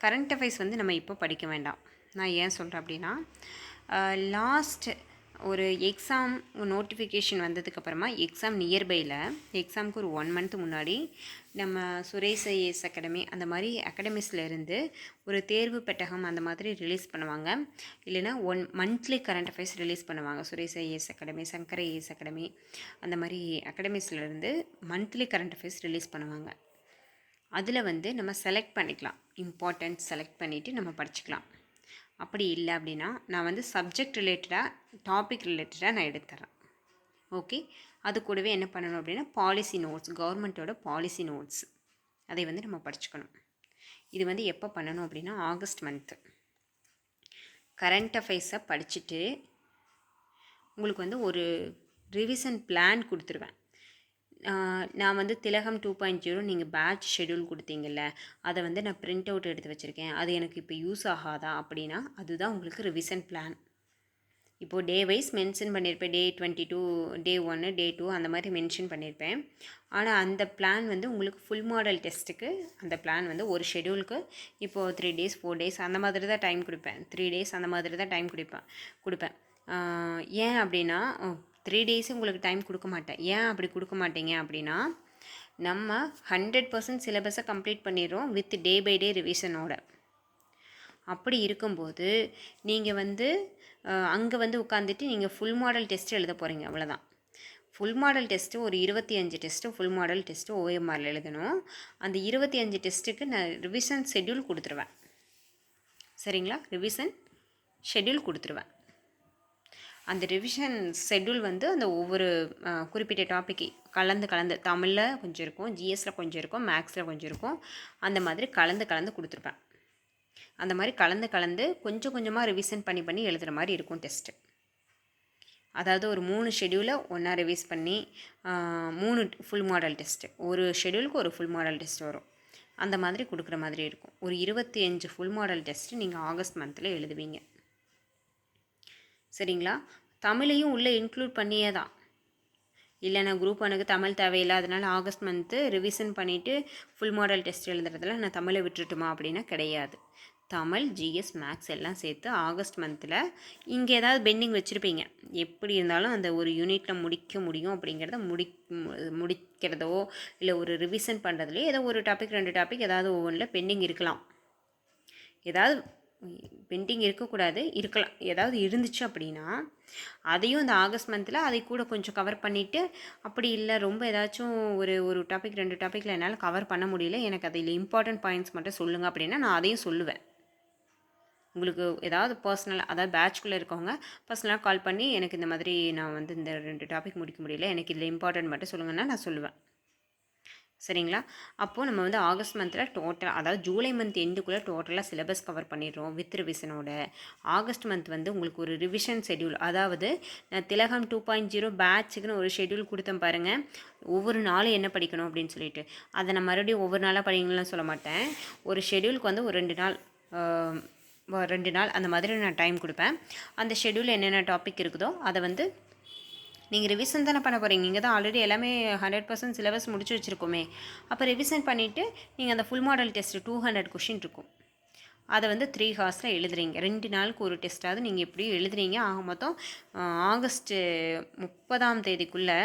கரண்ட் அஃபேர்ஸ் வந்து நம்ம இப்போ படிக்க வேண்டாம். நான் ஏன் சொல்கிறேன் அப்படின்னா, லாஸ்ட் ஒரு எக்ஸாம் நோட்டிஃபிகேஷன் வந்ததுக்கப்புறமா எக்ஸாம் நியர்பையில் எக்ஸாமுக்கு ஒரு 1 மந்த் முன்னாடி நம்ம சுரேஷ் ஐஏஎஸ் அகாடமி அந்த மாதிரி அகாடமிஸில் இருந்து ஒரு தேர்வு பெட்டகம் அந்த மாதிரி ரிலீஸ் பண்ணுவாங்க. இல்லைனா மந்த்லி கரண்ட் அஃபேர்ஸ் ரிலீஸ் பண்ணுவாங்க. Suresh IAS academy, Shankar IAS academy அந்த மாதிரி அகாடமிஸ்லேருந்து மந்த்லி கரண்ட் அஃபேர்ஸ் ரிலீஸ் பண்ணுவாங்க. அதில் வந்து நம்ம செலக்ட் பண்ணிக்கலாம், இம்பார்ட்டன்ட் செலக்ட் பண்ணிவிட்டு நம்ம படிச்சுக்கலாம். அப்படி இல்லை அப்படின்னா நான் வந்து சப்ஜெக்ட் ரிலேட்டடாக, டாபிக் ரிலேட்டடாக நான் எடுத்துறேன். ஓகே, அது கூடவே என்ன பண்ணணும் அப்படின்னா பாலிசி நோட்ஸ், கவர்மெண்ட்டோட பாலிசி நோட்ஸ் அதை வந்து நம்ம படிச்சுக்கணும். இது வந்து எப்போ பண்ணணும் அப்படின்னா ஆகஸ்ட் மந்த்து கரண்ட் அஃபேர்ஸை படிச்சுட்டு உங்களுக்கு வந்து ஒரு ரிவிஷன் பிளான் கொடுத்துருவேன். நான் வந்து திலகம் 2.0 நீங்கள் பேட்ச் ஷெடியூல் கொடுத்தீங்கல்ல, அதை வந்து நான் பிரிண்ட் அவுட் எடுத்து வச்சுருக்கேன். அது எனக்கு இப்போ யூஸ் ஆகாதா அப்படின்னா அதுதான் உங்களுக்கு ரிவிஷன் பிளான். இப்போது டே வைஸ் மென்ஷன் பண்ணியிருப்பேன். டே 22, டே 1, டே 2 அந்த மாதிரி மென்ஷன் பண்ணியிருப்பேன். ஆனால் அந்த பிளான் வந்து உங்களுக்கு ஃபுல் மாடல் டெஸ்ட்டுக்கு அந்த பிளான் வந்து ஒரு ஷெடியூலுக்கு இப்போது 3 days 4 days அந்த மாதிரி தான் டைம் கொடுப்பேன். 3 days அந்த மாதிரி தான் டைம் கொடுப்பேன். ஏன் அப்படின்னா 3 days உங்களுக்கு டைம் கொடுக்க மாட்டேன். ஏன் அப்படி கொடுக்க மாட்டீங்க அப்படின்னா, நம்ம 100% சிலபஸை கம்ப்ளீட் பண்ணிடுறோம் வித் டே பை டே ரிவிஷனோட. அப்படி இருக்கும்போது நீங்கள் வந்து அங்கே வந்து உட்காந்துட்டு நீங்கள் ஃபுல் மாடல் டெஸ்ட்டு எழுத போகிறீங்க, அவ்வளோதான். ஃபுல் மாடல் டெஸ்ட்டு ஒரு 25 டெஸ்ட்டு ஃபுல் மாடல் டெஸ்ட்டு ஓஎம்ஆரில் எழுதணும். அந்த 25 டெஸ்ட்டுக்கு நான் ரிவிஷன் ஷெட்யூல் கொடுத்துருவேன். சரிங்களா? ரிவிஷன் ஷெட்யூல் கொடுத்துருவேன். அந்த ரிவிஷன் ஷெட்யூல் வந்து அந்த ஒவ்வொரு குறிப்பிட்ட டாப்பிக்கு கலந்து தமிழில் கொஞ்சம் இருக்கும், ஜிஎஸில் கொஞ்சம் இருக்கும், மேக்ஸில் கொஞ்சம் இருக்கும், அந்த மாதிரி கலந்து கொடுத்துருப்பேன். அந்த மாதிரி கலந்து கொஞ்சம் கொஞ்சமாக ரிவிஷன் பண்ணி எழுதுகிற மாதிரி இருக்கும் டெஸ்ட்டு. அதாவது ஒரு 3 ஷெட்யூலை ஒன்றா ரிவைஸ் பண்ணி 3 ஃபுல் மாடல் டெஸ்ட்டு, ஒரு ஷெட்யூலுக்கு ஒரு ஃபுல் மாடல் டெஸ்ட் வரும். அந்த மாதிரி கொடுக்குற மாதிரி இருக்கும். ஒரு 25 ஃபுல் மாடல் டெஸ்ட்டு நீங்கள் ஆகஸ்ட் மந்தில் எழுதுவீங்க. சரிங்களா? தமிழையும் உள்ளே இன்க்ளூட் பண்ணியே தான். இல்லை நான் குரூப் 1க்கு தமிழ் தேவையில்லை, அதனால் ஆகஸ்ட் மந்த்து ரிவிஷன் பண்ணிவிட்டு ஃபுல் மாடல் டெஸ்ட் எழுதுறதுல நான் தமிழை விட்டுட்டுமா அப்படின்னா கிடையாது. தமிழ், ஜிஎஸ், மேக்ஸ் எல்லாம் சேர்த்து ஆகஸ்ட் மந்தில் இங்கே ஏதாவது பெண்டிங் வச்சுருப்பீங்க. எப்படி இருந்தாலும் அந்த ஒரு யூனிட்டில் முடிக்க முடியும் அப்படிங்கிறத முடிக்கிறதோ இல்லை ஒரு ரிவிஷன் பண்ணுறதுலையோ ஏதோ ஒரு டாபிக் 2 டாபிக் ஏதாவது ஒவ்வொன்றில் பெண்டிங் இருக்கலாம். ஏதாவது பெண்டிங் இருக்கக்கூடாது, இருக்கலாம். ஏதாவது இருந்துச்சு அப்படின்னா அதையும் இந்த ஆகஸ்ட் மந்தில் அதை கூட கொஞ்சம் கவர் பண்ணிவிட்டு, அப்படி இல்லை ரொம்ப ஏதாச்சும் ஒரு ஒரு டாபிக் 2 டாப்பிக்கில் என்னால் கவர் பண்ண முடியல, எனக்கு அதில் இம்பார்ட்டன்ட் பாயிண்ட்ஸ் மட்டும் சொல்லுங்கள் அப்படின்னா நான் அதையும் சொல்லுவேன். உங்களுக்கு ஏதாவது பர்சனலாக, அதாவது பேட்ச்குள்ளே இருக்கவங்க பர்சனலாக கால் பண்ணி எனக்கு இந்த மாதிரி நான் வந்து இந்த 2 டாபிக் முடிக்க முடியல, எனக்கு இதில் இம்பார்ட்டன்ட் மட்டும் சொல்லுங்கன்னா நான் சொல்லுவேன். சரிங்களா? அப்போது நம்ம வந்து ஆகஸ்ட் மந்தில் டோட்டலாக, அதாவது ஜூலை மந்த் எண்டுக்குள்ளே டோட்டலாக சிலபஸ் கவர் பண்ணிடுறோம் வித் ரிவிஷனோட. ஆகஸ்ட் மந்த் வந்து உங்களுக்கு ஒரு ரிவிஷன் ஷெட்யூல், அதாவது நான் திலகம் 2.0 பேட்சுக்குன்னு ஒரு ஷெட்யூல் கொடுத்தேன் பாருங்கள். ஒவ்வொரு நாளும் என்ன படிக்கணும் அப்படின்னு சொல்லிட்டு, அதை நான் மறுபடியும் ஒவ்வொரு நாளாக படிங்கன்னு சொல்ல மாட்டேன். ஒரு ஷெட்யூலுக்கு வந்து ஒரு 2 நாள் 2 நாள் அந்த மாதிரி நான் டைம் கொடுப்பேன். அந்த ஷெட்யூலில் என்னென்ன டாபிக் இருக்குதோ அதை வந்து நீங்கள் ரிவிஷன் தானே பண்ண போகிறீங்க. இங்கே தான் ஆல்ரெடி எல்லாமே 100% சிலபஸ் முடிச்சு வச்சுருக்கோமே. அப்போ ரிவிஷன் பண்ணிவிட்டு நீங்கள் அந்த ஃபுல் மாடல் டெஸ்ட்டு 200 கொஷின் இருக்கும், அதை வந்து 3 ஹார்ஸில் எழுதுறீங்க. 2 நாளுக்கு ஒரு டெஸ்ட்டாவது நீங்கள் எப்படியும் எழுதுறீங்க. ஆக மொத்தம் ஆகஸ்ட்டு 30ஆம் தேதிக்குள்ளே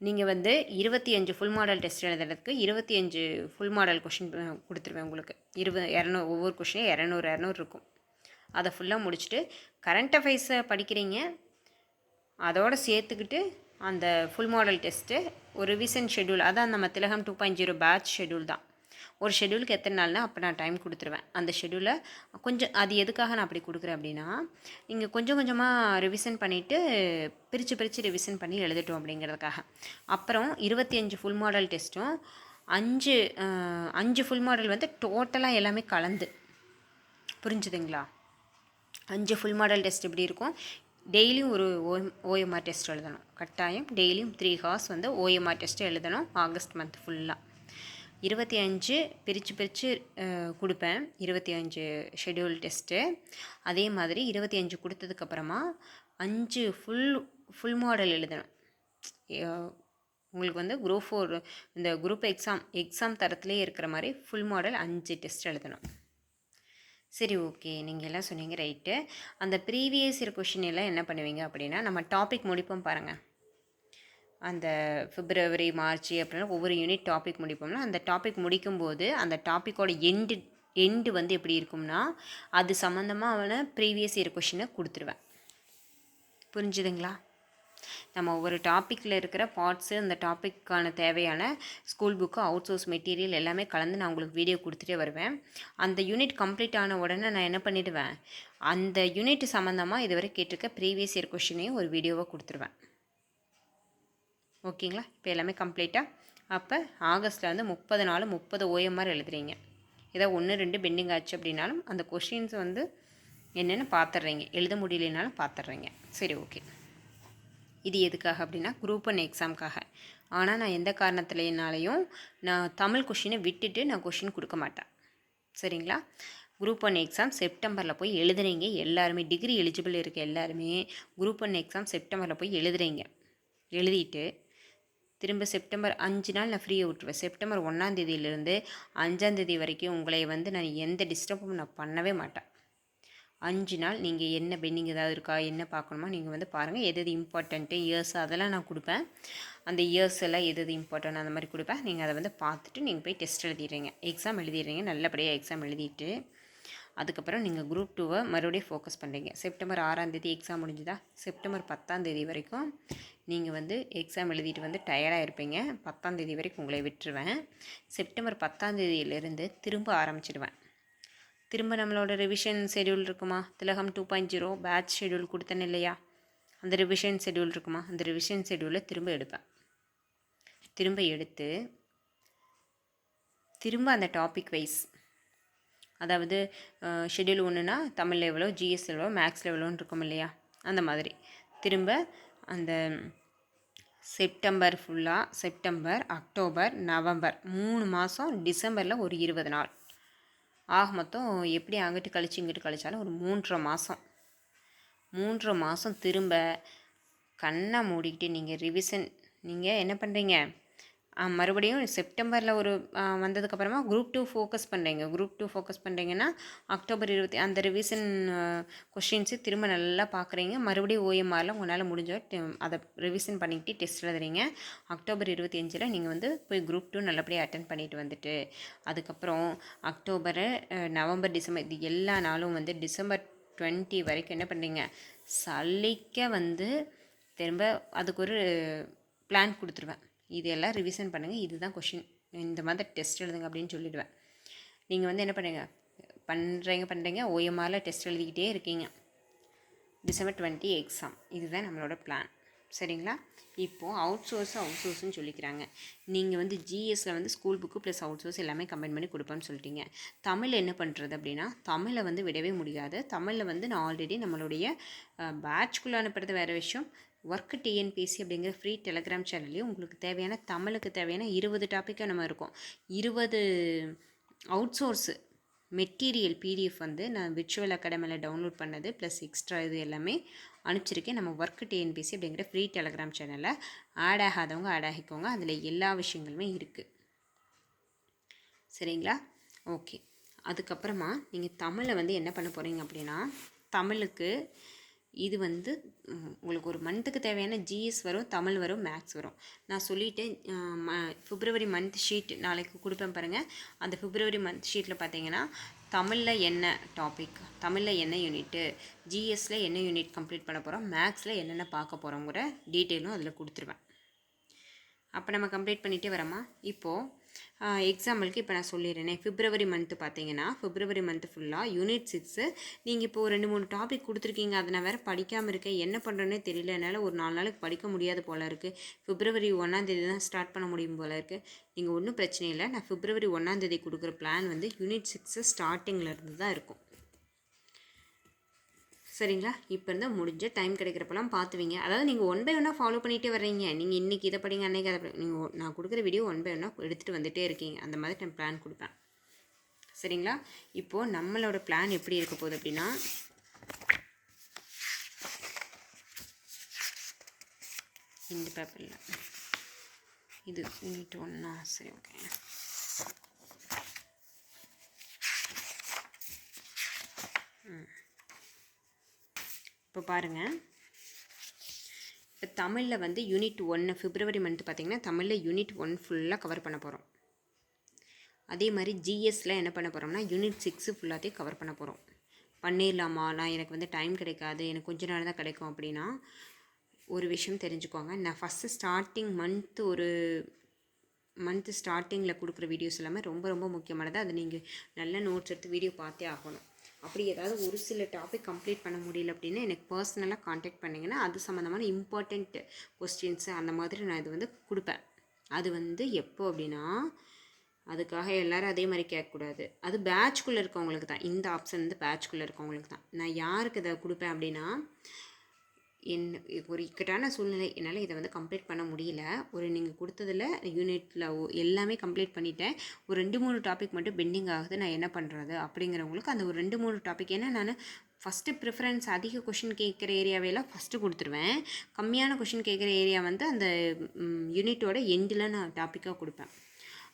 நீங்கள் வந்து 25 ஃபுல் மாடல் டெஸ்ட் எழுதுறதுக்கு 25 ஃபுல் மாடல் கொஷின் கொடுத்துருவேன் உங்களுக்கு. 200 ஒவ்வொரு கொஷினும் 200 இருக்கும். அதை ஃபுல்லாக முடிச்சுட்டு கரண்ட் அஃபேர்ஸை படிக்கிறீங்க, அதோடு சேர்த்துக்கிட்டு அந்த ஃபுல் மாடல் டெஸ்ட்டு ஒரு ரிவிஷன் ஷெட்யூல், அதான் நம்ம திலகம் 2.0 பேட்ச் ஷெட்யூல் தான். ஒரு ஷெட்யூலுக்கு எத்தனை நாள்னா அப்போ நான் டைம் கொடுத்துருவேன். அந்த ஷெட்யூலை கொஞ்சம், அது எதுக்காக நான் அப்படி கொடுக்குறேன் அப்படின்னா, நீங்கள் கொஞ்சம் கொஞ்சமாக ரிவிஷன் பண்ணிவிட்டு பிரித்து ரிவிஷன் பண்ணி எழுதட்டும் அப்படிங்கிறதுக்காக. அப்புறம் 25 ஃபுல் மாடல் டெஸ்ட்டும் 5 ஃபுல் மாடல் வந்து டோட்டலாக எல்லாமே கலந்து, புரிஞ்சுதுங்களா? 5 ஃபுல் மாடல் டெஸ்ட் எப்படி இருக்கும், டெய்லியும் ஒரு ஓஎம்ஆர் டெஸ்ட் எழுதணும் கட்டாயம். டெய்லியும் 3 ஹார்ஸ் வந்து ஓஎம்ஆர் டெஸ்ட்டு எழுதணும் ஆகஸ்ட் மந்த் ஃபுல்லாக. 25 பிரித்து கொடுப்பேன், 25 ஷெட்யூல் டெஸ்ட்டு. அதே மாதிரி 25 கொடுத்ததுக்கப்புறமா 5 ஃபுல் மாடல் எழுதணும். உங்களுக்கு வந்து குரூப் 4 இந்த குரூப் எக்ஸாம் தரத்துலேயே இருக்கிற மாதிரி ஃபுல் மாடல் 5 டெஸ்ட் எழுதணும். சரி, ஓகே, நீங்கள் எல்லாம் சொன்னீங்க, ரைட்டு. அந்த ப்ரீவியஸ் இயர் கொஷின் எல்லாம் என்ன பண்ணுவீங்க அப்படின்னா, நம்ம டாபிக் முடிப்போம் பாருங்கள். அந்த பிப்ரவரி மார்ச் அப்படின்னா ஒவ்வொரு யூனிட் டாபிக் முடிப்போம்னா, அந்த டாபிக் முடிக்கும்போது அந்த டாப்பிக்கோட எண்டு வந்து எப்படி இருக்கும்னா, அது சம்மந்தமான ப்ரீவியஸ் இயர் கொஷினை கொடுத்துருவேன். புரிஞ்சுதுங்களா? நம்ம ஒவ்வொரு டாப்பிக்கில் இருக்கிற பார்ட்ஸு, அந்த டாப்பிக்கான தேவையான school book, out source material எல்லாமே கலந்து நான் உங்களுக்கு வீடியோ கொடுத்துட்டே வருவேன். அந்த யூனிட் கம்ப்ளீட் ஆன உடனே நான் என்ன பண்ணிவிடுவேன், அந்த யூனிட் சம்மந்தமாக இதுவரை கேட்டிருக்க ப்ரீவியஸ் இயர் கொஷினையும் ஒரு வீடியோவாக கொடுத்துருவேன். ஓகேங்களா? இப்போ எல்லாமே கம்ப்ளீட்டாக. அப்போ ஆகஸ்ட்டில் வந்து 30 நாள் 30 ஓஎம்ஆர் எழுதுறீங்க. ஏதோ 1 2 பெண்டிங் ஆச்சு அப்படின்னாலும் அந்த கொஷின்ஸ் வந்து என்னென்னு பார்த்துட்றீங்க, எழுத முடியலனாலும் பார்த்துட்றீங்க. சரி, ஓகே. இது எதுக்காக அப்படின்னா குரூப் 1 எக்ஸாமுக்காக. ஆனால் நான் எந்த காரணத்துலனாலையும் நான் தமிழ் கொஷினை விட்டுட்டு நான் கொஷின் கொடுக்க மாட்டேன். சரிங்களா? குரூப் 1 எக்ஸாம் செப்டம்பரில் போய் எழுதுறீங்க எல்லாருமே, டிகிரி எலிஜிபிள் இருக்க எல்லாருமே குரூப் 1 எக்ஸாம் செப்டம்பரில் போய் எழுதுறீங்க. எழுதிட்டு திரும்ப செப்டம்பர் 5 நாள் நான் ஃப்ரீயாக விட்டுருவேன். செப்டம்பர் 1ஆம் தேதியிலேருந்து 5ஆம் தேதி வரைக்கும் உங்களை வந்து நான் எந்த டிஸ்டர்பும் நான் பண்ணவே மாட்டேன். 5 நாள் நீங்கள் என்ன பெண்டிங் ஏதாவது இருக்கா, என்ன பார்க்கணுமா நீங்கள் வந்து பாருங்கள். எது இம்பார்ட்டண்ட்டு இயர்ஸ் அதெல்லாம் நான் கொடுப்பேன். அந்த இயர்ஸ் எல்லாம் எது இம்பார்ட்டன்ட் அந்த மாதிரி கொடுப்பேன். நீங்கள் அதை வந்து பார்த்துட்டு நீங்கள் போய் டெஸ்ட் எழுதிடுறீங்க, எக்ஸாம் எழுதிடுறீங்க. நல்லபடியாக எக்ஸாம் எழுதிட்டு அதுக்கப்புறம் நீங்கள் குரூப் 2 மறுபடியும் ஃபோக்கஸ் பண்ணுறீங்க. செப்டம்பர் 6ஆம் தேதி எக்ஸாம் முடிஞ்சுதா, செப்டம்பர் 10ஆம் தேதி வரைக்கும் நீங்கள் வந்து எக்ஸாம் எழுதிட்டு வந்து டயர்டாக இருப்பீங்க. 10ஆம் தேதி வரைக்கும் உங்களை விட்டுருவேன். செப்டம்பர் 10ஆம் தேதியிலேருந்து திரும்ப ஆரம்பிச்சிடுவேன். திரும்ப நம்மளோட ரிவிஷன் ஷெட்யூல் இருக்குமா, திலகம் 2.0 பேட்ச் ஷெட்யூல் கொடுத்தேன்னு இல்லையா, அந்த ரிவிஷன் ஷெட்யூல் இருக்குமா, அந்த ரிவிஷன் ஷெட்யூலை திரும்ப எடுப்பேன். திரும்ப எடுத்து திரும்ப அந்த டாபிக் வைஸ், அதாவது ஷெட்யூல் 1னா தமிழ் லெவலோ, ஜிஎஸ் லெவலோ, மேக்ஸ் லெவலோன்னு இருக்கும் இல்லையா, அந்த மாதிரி திரும்ப அந்த செப்டம்பர் ஃபுல்லாக, செப்டம்பர், அக்டோபர், நவம்பர் 3 மாதம், டிசம்பரில் ஒரு 20 நாள், ஆக மொத்தம் எப்படி அங்கிட்டு கழிச்சு இங்கிட்டு கழிச்சாலும் ஒரு 3.5 மாதம் திரும்ப கண்ணை மூடிக்கிட்டு நீங்கள் ரிவிஷன், நீங்கள் என்ன பண்ணுறீங்க, மறுபடியும் செப்டம்பரில் ஒரு வந்ததுக்கப்புறமா குரூப் 2 ஃபோக்கஸ் பண்ணுறீங்க. குரூப் 2 ஃபோக்கஸ் பண்ணுறீங்கன்னா அக்டோபர் 20 அந்த ரிவிஷன் கொஷின்ஸு திரும்ப நல்லா பார்க்குறீங்க. மறுபடியும் ஓஎம்ஆரில் உங்களால் முடிஞ்ச அதை ரிவிஷன் பண்ணிக்கிட்டு டெஸ்ட் எழுதுறீங்க. அக்டோபர் 25 நீங்கள் வந்து போய் குரூப் 2 நல்லபடியாக அட்டன் பண்ணிட்டு வந்துட்டு அதுக்கப்புறம் அக்டோபரு, நவம்பர், டிசம்பர் இது எல்லா நாளும் வந்து டிசம்பர் 20 வரைக்கும் என்ன பண்ணுறீங்க, சலிக்க வந்து திரும்ப அதுக்கு ஒரு பிளான் கொடுத்துருவேன். இதெல்லாம் ரிவிஷன் பண்ணுங்கள், இதுதான் கொஷின், இந்த மாதிரி டெஸ்ட் எழுதுங்க அப்படின்னு சொல்லிவிடுவேன். நீங்கள் வந்து என்ன பண்ணுறீங்க ஓஎம்ஆரில் டெஸ்ட் எழுதிக்கிட்டே இருக்கீங்க. டிசம்பர் 20 எக்ஸாம், இதுதான் நம்மளோட பிளான். சரிங்களா? இப்போது அவுட் சோர்ஸ்னு சொல்லிக்கிறாங்க. நீங்கள் வந்து ஜிஎஸ்சில் வந்து school book plus out source எல்லாமே கம்பைன் பண்ணி கொடுப்பேன்னு சொல்லிட்டீங்க. தமிழ் என்ன பண்ணுறது அப்படின்னா, தமிழை வந்து விடவே முடியாது. தமிழில் வந்து நான் ஆல்ரெடி நம்மளுடைய பேட்ச்குள்ளே அனுப்புறது வேறு விஷயம். ஒர்க்கு டிஎன்பிஎஸ்சி அப்படிங்கிற ஃப்ரீ டெலகிராம் சேனல்லையும் உங்களுக்கு தேவையான தமிழுக்கு தேவையான 20 டாப்பிக்காக நம்ம இருக்கும். 20 அவுட் சோர்ஸு மெட்டீரியல் பிடிஎஃப் வந்து நான் விர்ச்சுவல் அகாடமியில் டவுன்லோட் பண்ணது ப்ளஸ் எக்ஸ்ட்ரா இது எல்லாமே அனுப்பிச்சிருக்கேன். நம்ம ஒர்க்கு டிஎன்பிஎஸ்சி அப்படிங்கிற ஃப்ரீ டெலகிராம் சேனலில் ஆட் ஆகாதவங்க ஆட் ஆகிக்கோங்க. அதில் எல்லா விஷயங்களுமே இருக்குது. சரிங்களா? ஓகே. அதுக்கப்புறமா நீங்கள் தமிழை வந்து என்ன பண்ண போகிறீங்க அப்படின்னா, தமிழுக்கு இது வந்து உங்களுக்கு ஒரு மந்த்துக்கு தேவையான ஜிஎஸ் வரும், தமிழ் வரும், மேக்ஸ் வரும். நான் சொல்லிவிட்டேன். பிப்ரவரி மந்த் ஷீட் நாளைக்கு கொடுப்பேன் பாருங்கள். அந்த பிப்ரவரி மந்த் ஷீட்டில் பார்த்தீங்கன்னா தமிழில் என்ன டாபிக், தமிழில் என்ன யூனிட்டு, ஜிஎஸ்சில் என்ன யூனிட் கம்ப்ளீட் பண்ண போகிறோம், மேக்ஸில் என்னென்ன பார்க்க போகிறோங்கிற டீட்டெயிலும் அதில் கொடுத்துருவேன். அப்போ நம்ம கம்ப்ளீட் பண்ணிகிட்டே வரோமா. இப்போது எக்ஸாம்பிளுக்கு இப்போ நான் சொல்லிடுறேனே, பிப்ரவரி மந்த்து பார்த்தீங்கன்னா பிப்ரவரி மந்த்து ஃபுல்லாக யூனிட் 6 நீங்கள் இப்போது 2-3 டாபிக் கொடுத்துருக்கீங்க. அதை நான் வேறு படிக்காமல் இருக்கேன், என்ன பண்ணுறேன்னே தெரியல, என்னால் ஒரு 4 நாளுக்கு படிக்க முடியாது போல் இருக்குது. பிப்ரவரி 1 தான் ஸ்டார்ட் பண்ண முடியும் போல் இருக்குது. நீங்கள் ஒன்றும் பிரச்சனை இல்லை, நான் பிப்ரவரி 1 கொடுக்குற பிளான் வந்து யூனிட் 6 ஸ்டார்டிங்கில் இருந்து தான் இருக்கும். சரிங்களா? இப்போ இருந்தால் முடிஞ்ச டைம் கிடைக்கிறப்பெல்லாம் பார்த்துவீங்க. அதாவது நீங்கள் 1 by 1 ஃபாலோ பண்ணிகிட்டே வர்றீங்க. நீங்கள் இன்றைக்கி இதை படிங்க, அன்றைக்கி அதை நீங்கள் நான் கொடுக்குற வீடியோ 1 by 1 எடுத்துகிட்டு வந்துகிட்டே இருக்கீங்க. அந்த மாதிரி நான் பிளான் கொடுப்பேன். சரிங்களா? இப்போது நம்மளோட பிளான் எப்படி இருக்க போகுது அப்படின்னா, இந்த பேப்பரில் இது யூனிட் 1. சரி, ஓகே. இப்போ பாருங்கள், இப்போ தமிழில் வந்து யூனிட் 1 பிப்ரவரி மந்த்து பார்த்திங்கன்னா தமிழில் யூனிட் 1 ஃபுல்லாக கவர் பண்ண போகிறோம். அதே மாதிரி ஜிஎஸ்சில் என்ன பண்ண போகிறோம்னா யூனிட் 6 ஃபுல்லாத்தையும் கவர் பண்ண போகிறோம். பண்ணிடலாமா, நான் எனக்கு வந்து டைம் கிடைக்காது, எனக்கு கொஞ்ச நாள் தான் கிடைக்கும் அப்படின்னா ஒரு விஷயம் தெரிஞ்சுக்கோங்க. நான் ஃபஸ்ட்டு ஸ்டார்டிங் மந்த்து ஸ்டார்டிங்கில் கொடுக்குற வீடியோஸ் எல்லாமே ரொம்ப ரொம்ப முக்கியமானது. அது நீங்கள் நல்ல நோட்ஸ் எடுத்து வீடியோ பார்த்தே ஆகணும். அப்படி ஏதாவது ஒரு சில டாபிக் கம்ப்ளீட் பண்ண முடியல அப்படின்னா எனக்கு பர்சனலாக காண்டாக்ட் பண்ணிங்கன்னா அது சம்மந்தமான இம்பார்ட்டண்ட் கொஸ்டின்ஸு அந்த மாதிரி நான் இது வந்து கொடுப்பேன். அது வந்து எப்போ அப்படின்னா, அதுக்காக எல்லோரும் அதே மாதிரி கேட்கக்கூடாது. அது பேட்ச்குள்ளே இருக்கவங்களுக்கு தான். இந்த ஆப்ஷன் வந்து பேட்ச்குள்ளே இருக்கவங்களுக்கு தான். நான் யாருக்கு இதை கொடுப்பேன் அப்படின்னா, ஒரு இக்கட்டான சூழ்நிலை, என்னால் இதை வந்து கம்ப்ளீட் பண்ண முடியல, ஒரு நீங்கள் கொடுத்ததில் யூனிட்டில் எல்லாமே கம்ப்ளீட் பண்ணிட்டேன், ஒரு 2-3 டாபிக் மட்டும் பெண்டிங் ஆகுது, நான் என்ன பண்ணுறது அப்படிங்கிறவங்களுக்கு அந்த ஒரு 2-3 டாபிக், ஏன்னா நான் ஃபஸ்ட்டு ப்ரிஃபரன்ஸ் அதிக கொஷின் கேட்குற ஏரியாவையெல்லாம் ஃபஸ்ட்டு கொடுத்துருவேன். கம்மியான கொஷின் கேட்குற ஏரியா வந்து அந்த யூனிட்டோட எண்டில் நான் டாப்பிக்காக கொடுப்பேன்.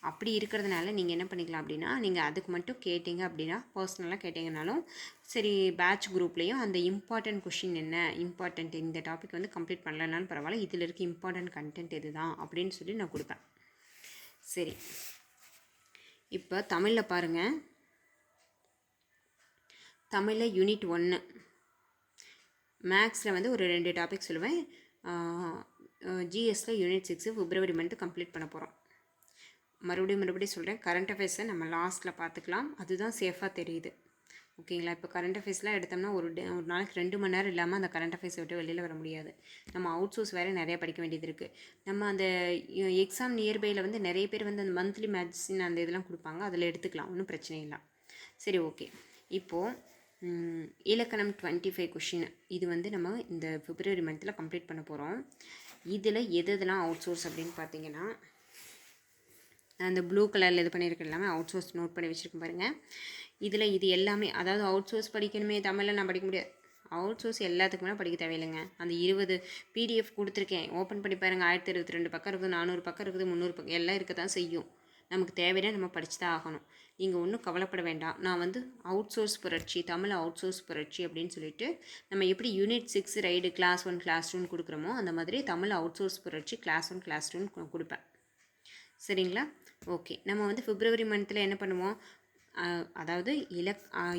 அப்படி இருக்கிறதுனால நீங்கள் என்ன பண்ணிக்கலாம் அப்படின்னா, நீங்கள் அதுக்கு மட்டும் கேட்டிங்க அப்படின்னா, பர்சனலாக கேட்டிங்கனாலும் சரி, பேட்ச் குரூப்லேயும் அந்த இம்பார்ட்டன்ட் கொஷின் என்ன, இம்பார்ட்டண்ட் இந்த டாபிக் வந்து கம்ப்ளீட் பண்ணலனாலும் பரவாயில்ல, இதில் இருக்க இம்பார்ட்டன்ட் கண்டென்ட் இது தான் அப்படின்னு சொல்லி நான் கொடுப்பேன். சரி, இப்போ தமிழில் பாருங்கள். தமிழில் யூனிட் 1 மேக்ஸில் வந்து ஒரு 2 டாபிக் சொல்லுவேன். ஜிஎஸ்சில் யூனிட் 6 பிப்ரவரி மந்த்து கம்ப்ளீட் பண்ண போகிறோம். மறுபடியும் சொல்கிறேன், கரண்ட் அஃபேர்ஸை நம்ம லாஸ்ட்டில் பார்த்துக்கலாம், அதுதான் சேஃபாக தெரியுது. ஓகேங்களா? இப்போ கரண்ட் அஃபேர்ஸ்லாம் எடுத்தோம்னா ஒரு நாளைக்கு 2 மணி நேரம் இல்லாமல் அந்த கரண்ட் அஃபேர்ஸை விட்டு வெளியில் வர முடியாது. நம்ம அவுட் சோர்ஸ் வேறு நிறையா படிக்க வேண்டியது இருக்குது. நம்ம அந்த எக்ஸாம் நியர்பையில் வந்து நிறைய பேர் வந்து அந்த மந்த்லி மேக்ஸின் அந்த இதெல்லாம் கொடுப்பாங்க, அதில் எடுத்துக்கலாம், ஒன்றும் பிரச்சனை இல்லை. சரி, ஓகே. இப்போது இலக்கணம் 25 கொஷின் இது வந்து நம்ம இந்த பிப்ரவரி மந்தில் கம்ப்ளீட் பண்ண போகிறோம். இதில் எதெல்லாம் அவுட் சோர்ஸ் அப்படின்னு பார்த்தீங்கன்னா, நான் அந்த ப்ளூ கலரில் இது பண்ணியிருக்க எல்லாமே அவுட் சோர்ஸ் நோட் பண்ணி வச்சுருக்கேன் பாருங்கள். இதில் இது எல்லாமே, அதாவது அவுட் சோர்ஸ் படிக்கணுமே தமிழில் நான் படிக்க முடியாது, அவுட் சோர்ஸ் எல்லாத்துக்குமே படிக்க தேவையில்லைங்க. அந்த 20 பிடிஎஃப் கொடுத்துருக்கேன், ஓப்பன் பண்ணி பாருங்கள். 1022 பக்கம் இருக்குது, 400 பக்கம் இருக்குது, 300 பக்கம் எல்லாம் இருக்க தான் செய்யும். நமக்கு தேவையான நம்ம படித்து தான் ஆகணும். நீங்கள் ஒன்றும் கவலைப்பட வேண்டாம். நான் வந்து அவுட் சோர்ஸ் புரட்சி, தமிழ் அவுட் சோர்ஸ் புரட்சி அப்படின்னு சொல்லிட்டு நம்ம எப்படி யூனிட் 6 ரைடு கிளாஸ் 1 கிளாஸ் 2 கொடுக்குறோமோ அந்த மாதிரி தமிழ் அவுட் சோர்ஸ் புரட்சி கிளாஸ் 1 கிளாஸ் 2 கொடுப்பேன். சரிங்களா? ஓகே. நம்ம வந்து பிப்ரவரி மந்தில் என்ன பண்ணுவோம், அதாவது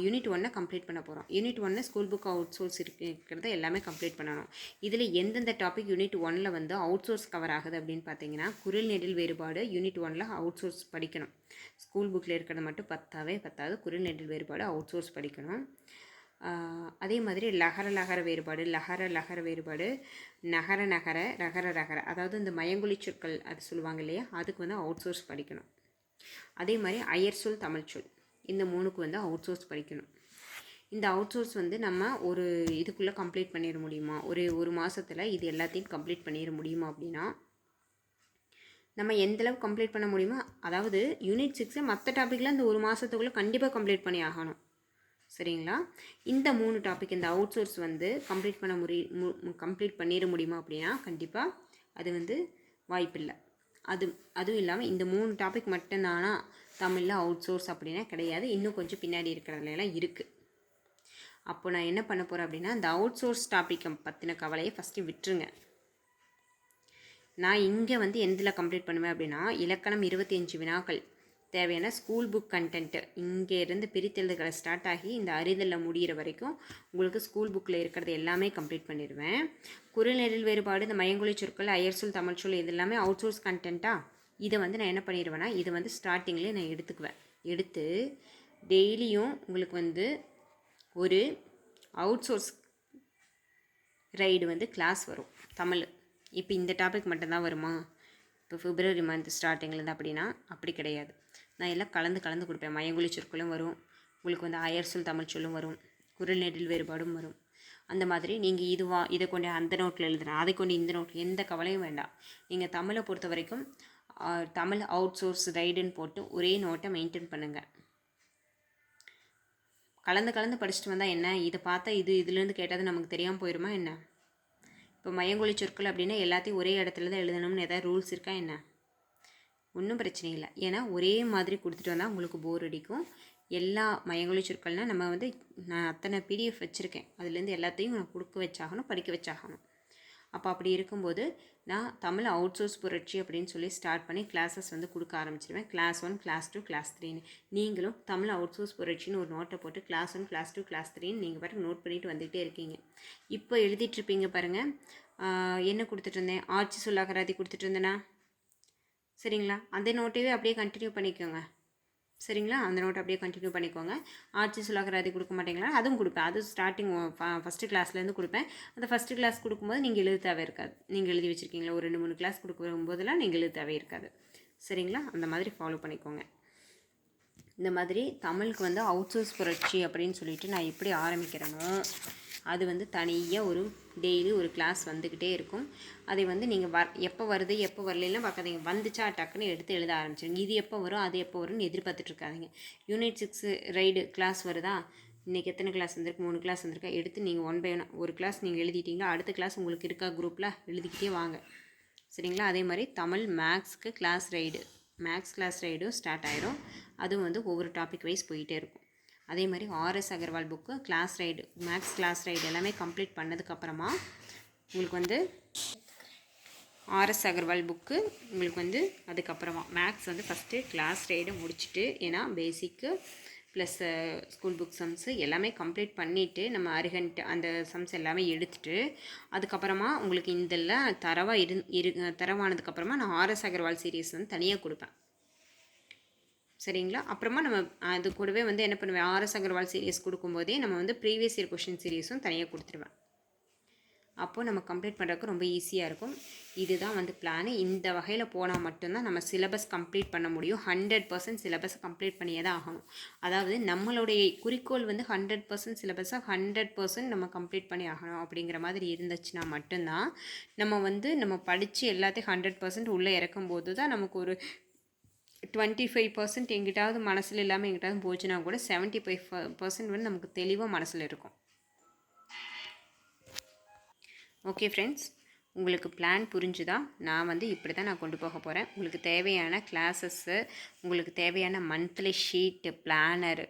யூனிட் 1 கம்ப்ளீட் பண்ண போகிறோம். Unit 1 school book out source இருக்கிறத எல்லாமே கம்ப்ளீட் பண்ணணும். இதில் எந்தெந்த டாபிக் யூனிட் 1 வந்து அவுட் சோர்ஸ் கவர் ஆகுது அப்படின்னு பார்த்தீங்கன்னா, குரில் நெடில் வேறுபாடு யூனிட் 1 அவுட் சோர்ஸ் படிக்கணும். ஸ்கூல் புக்கில் இருக்கிறது மட்டும் பத்தாது. குரில் நெடில் வேறுபாடு அவுட் சோர்ஸ் படிக்கணும். அதே மாதிரி லகர வேறுபாடு, லகர வேறுபாடு, ரகர அதாவது இந்த மயங்கொலி சொற்கள் அது சொல்லுவாங்க இல்லையா, அதுக்கு வந்து அவுட் சோர்ஸ் படிக்கணும். அதே மாதிரி அயர் சொல் தமிழ் சொல் இந்த 3க்கு வந்து அவுட் சோர்ஸ் படிக்கணும். இந்த அவுட் சோர்ஸ் வந்து நம்ம ஒரு இதுக்குள்ளே கம்ப்ளீட் பண்ணிட முடியுமா, ஒரு மாதத்தில் இது எல்லாத்தையும் கம்ப்ளீட் பண்ணிட முடியுமா அப்படின்னா, நம்ம எந்தளவு கம்ப்ளீட் பண்ண முடியுமோ, அதாவது யூனிட் 6 மற்ற டாப்பிக்கில் இந்த ஒரு மாதத்துக்குள்ளே கண்டிப்பாக கம்ப்ளீட் பண்ணி ஆகணும். சரிங்களா? இந்த 3 டாபிக் இந்த அவுட் சோர்ஸ் வந்து கம்ப்ளீட் பண்ணிட முடியுமா அப்படின்னா கண்டிப்பாக அது வந்து வாய்ப்பில்லை. அதுவும் இல்லாமல் இந்த 3 டாபிக் மட்டும்தானா தமிழில் அவுட் சோர்ஸ் அப்படின்னா கிடையாது. இன்னும் கொஞ்சம் பின்னாடி இருக்கிறதுலாம் இருக்குது. அப்போ நான் என்ன பண்ண போகிறேன் அப்படின்னா, இந்த அவுட் சோர்ஸ் டாப்பிக்கை பற்றின கவலையை ஃபஸ்ட்டு விட்டுருங்க. நான் இங்கே வந்து எந்தில் கம்ப்ளீட் பண்ணுவேன் அப்படின்னா, இலக்கணம் 25 வினாக்கள் தேவையான ஸ்கூல் புக் கண்டென்ட்டு இங்கேருந்து பிரித்தெழுதுகளை ஸ்டார்ட் ஆகி இந்த அறிதலில் முடிகிற வரைக்கும் உங்களுக்கு ஸ்கூல் புக்கில் இருக்கிறது எல்லாமே கம்ப்ளீட் பண்ணிடுவேன். குரில் நெடில் வேறுபாடு, இந்த மயங்கொலி சொற்கள், அயர் சொல் தமிழ் சொல் இது எல்லாமே அவுட் சோர்ஸ் கண்டென்ட்டாக இதை வந்து நான் என்ன பண்ணிடுவேன்னா, இதை வந்து ஸ்டார்டிங்லேயே நான் எடுத்து டெய்லியும் உங்களுக்கு வந்து ஒரு அவுட் சோர்ஸ் ரைடு வந்து கிளாஸ் வரும் தமிழ். இப்போ இந்த டாபிக் மட்டும்தான் வருமா, இப்போ பிப்ரவரி மந்த் ஸ்டார்டிங்லேருந்து அப்படின்னா அப்படி கிடையாது. நான் எல்லாம் கலந்து கொடுப்பேன். மயங்கொலி சொற்களும் வரும், உங்களுக்கு வந்து அயர் சொல் தமிழ் சொல்லும் வரும், குரில் நெடில் வேறுபாடும் வரும். அந்த மாதிரி நீங்கள் இதை கொண்டு அந்த நோட்டில் எழுதுறேன், அதை கொண்டு இந்த நோட்டில், எந்த கவலையும் வேண்டாம். நீங்கள் தமிழை பொறுத்த வரைக்கும் தமிழ் அவுட் சோர்ஸ் ரைடுன்னு போட்டு ஒரே நோட்டை மெயின்டைன் பண்ணுங்கள். கலந்து படிச்சுட்டு வந்தால் என்ன, இதை பார்த்தா இதுலேருந்து கேட்டால் நமக்கு தெரியாமல் போயிடுமா என்ன? இப்போ மயங்கொலி சொற்கள் அப்படின்னா எல்லாத்தையும் ஒரே இடத்துல தான் எழுதணும்னு ஏதாவது ரூல்ஸ் இருக்கா என்ன? ஒன்றும் பிரச்சனை இல்லை. ஏன்னா ஒரே மாதிரி கொடுத்துட்டு வந்தால் உங்களுக்கு போர் அடிக்கும். எல்லா மயங்கொலி சொற்கள்னால் நம்ம வந்து நான் அத்தனை பிடிஎஃப் வச்சுருக்கேன், அதுலேருந்து எல்லாத்தையும் நான் படிக்க வச்சாகணும். அப்போ அப்படி இருக்கும்போது நான் தமிழ் அவுட் சோர்ஸ் புரட்சி அப்படின்னு சொல்லி ஸ்டார்ட் பண்ணி கிளாஸஸ் வந்து கொடுக்க ஆரம்பிச்சிடுவேன். கிளாஸ் 1 கிளாஸ் 2 கிளாஸ் 3ன்னு. நீங்களும் தமிழ் அவுட் சோர்ஸ் புரட்சின்னு ஒரு நோட்டை போட்டு கிளாஸ் 1 கிளாஸ் 2 கிளாஸ் 3ன்னு நீங்கள் பாருங்கள் நோட் பண்ணிட்டு வந்துகிட்டே இருக்கீங்க. இப்போ எழுதிட்டுருப்பீங்க பாருங்கள். என்ன கொடுத்துட்டு இருந்தேன், ஆட்சி சொல்லாகராதி கொடுத்துட்டு இருந்தேனா? சரிங்களா? அந்த நோட்டையே அப்படியே கண்டினியூ பண்ணிக்கோங்க. சரிங்களா? அந்த நோட்டை அப்படியே கண்டினியூ பண்ணிக்கோங்க. ஆட்சி சொல்லாகராதி கொடுக்க மாட்டீங்களா? அதுவும் கொடுப்பேன். அது ஸ்டார்டிங் ஃபஸ்ட்டு கிளாஸ்லேருந்து கொடுப்பேன். அந்த ஃபஸ்ட்டு கிளாஸ் கொடுக்கும்போது நீங்கள் எழுத தேவை இருக்காது. நீங்கள் எழுதி வச்சுருக்கீங்களா, ஒரு 2-3 கிளாஸ் கொடுக்கும்போதெல்லாம் நீங்கள் எழுத தேவை இருக்காது. சரிங்களா? அந்த மாதிரி ஃபாலோ பண்ணிக்கோங்க. இந்த மாதிரி தமிழுக்கு வந்து அவுட் சோர்ஸ் புரட்சி அப்படின்னு சொல்லிட்டு நான் எப்படி ஆரம்பிக்கிறேனோ அது வந்து தனியாக ஒரு டெய்லி ஒரு கிளாஸ் வந்துக்கிட்டே இருக்கும். அதை வந்து நீங்கள் எப்போ வருது எப்போ வரலாம் பார்க்காதீங்க, வந்துச்சா டக்குன்னு எடுத்து எழுத ஆரம்பிச்சிடுங்க. இது எப்போ வரும் அது எப்போ வரும்னு எதிர்பார்த்துட்ருக்காதீங்க. யூனிட் 6 ரைடு கிளாஸ் வருதா, இன்றைக்கி எத்தனை கிளாஸ் வந்திருக்கு, 3 கிளாஸ் வந்திருக்கா, எடுத்து நீங்கள் 1 by 1 ஒரு கிளாஸ் நீங்கள் எழுதிட்டீங்களா, அடுத்த கிளாஸ் உங்களுக்கு இருக்கா குரூப்பில் எழுதிக்கிட்டே வாங்க. சரிங்களா? அதே மாதிரி தமிழ் மேக்ஸ்க்கு மேக்ஸ் கிளாஸ் ரைடும் ஸ்டார்ட் ஆகிடும். அதுவும் வந்து ஒவ்வொரு டாபிக் வைஸ் போயிட்டே இருக்கும். அதே மாதிரி ஆர்எஸ் அகர்வால் புக்கு கிளாஸ் ரைடு, மேக்ஸ் கிளாஸ் ரைடு எல்லாமே கம்ப்ளீட் பண்ணதுக்கப்புறமா உங்களுக்கு வந்து ஆர்எஸ் அகர்வால் புக்கு உங்களுக்கு வந்து அதுக்கப்புறமா மேக்ஸ் வந்து ஃபஸ்ட்டு கிளாஸ் ரைடு முடிச்சுட்டு, ஏன்னா பேசிக்கு ப்ளஸ் ஸ்கூல் புக் சம்ஸு எல்லாமே கம்ப்ளீட் பண்ணிவிட்டு நம்ம அரிகண்ட் அந்த சம்ஸ் எல்லாமே எடுத்துகிட்டு அதுக்கப்புறமா உங்களுக்கு இதெல்லாம் தரவானதுக்கப்புறமா நான் ஆர்எஸ் அகர்வால் சீரீஸ் வந்து தனியாக கொடுப்பேன். சரிங்களா? அப்புறமா நம்ம அது கூடவே வந்து என்ன பண்ணுவேன், ஆர்எஸ் அகர்வால் சீரீஸ் கொடுக்கும்போதே நம்ம வந்து ப்ரீவியஸ் இயர் கொஷின் சீரீஸும் தனியாக கொடுத்துருவேன். அப்போது நம்ம கம்ப்ளீட் பண்ணுறதுக்கு ரொம்ப ஈஸியாக இருக்கும். இதுதான் வந்து பிளானு. இந்த வகையில் போனால் மட்டும்தான் நம்ம சிலபஸ் கம்ப்ளீட் பண்ண முடியும். 100% சிலபஸை கம்ப்ளீட் பண்ணியே தான் ஆகணும். அதாவது நம்மளுடைய குறிக்கோள் வந்து 100% சிலபஸை 100% நம்ம கம்ப்ளீட் பண்ணி ஆகணும் அப்படிங்கிற மாதிரி இருந்துச்சுன்னா மட்டும்தான் நம்ம படித்து எல்லாத்தையும் 100% உள்ளே இறக்கும்போது தான் நமக்கு ஒரு 25% எங்கிட்டாவது மனசில் இல்லாமல் எங்கிட்டாவது போச்சுன்னா கூட 75% வந்து நமக்கு தெளிவாக மனசில் இருக்கும். ஓகே ஃப்ரெண்ட்ஸ், உங்களுக்கு பிளான் புரிஞ்சுதா? நான் வந்து இப்படி தான் நான் கொண்டு போக போகிறேன். உங்களுக்கு தேவையான கிளாஸஸ்ஸு, உங்களுக்கு தேவையான மந்த்லி ஷீட்டு, பிளானர்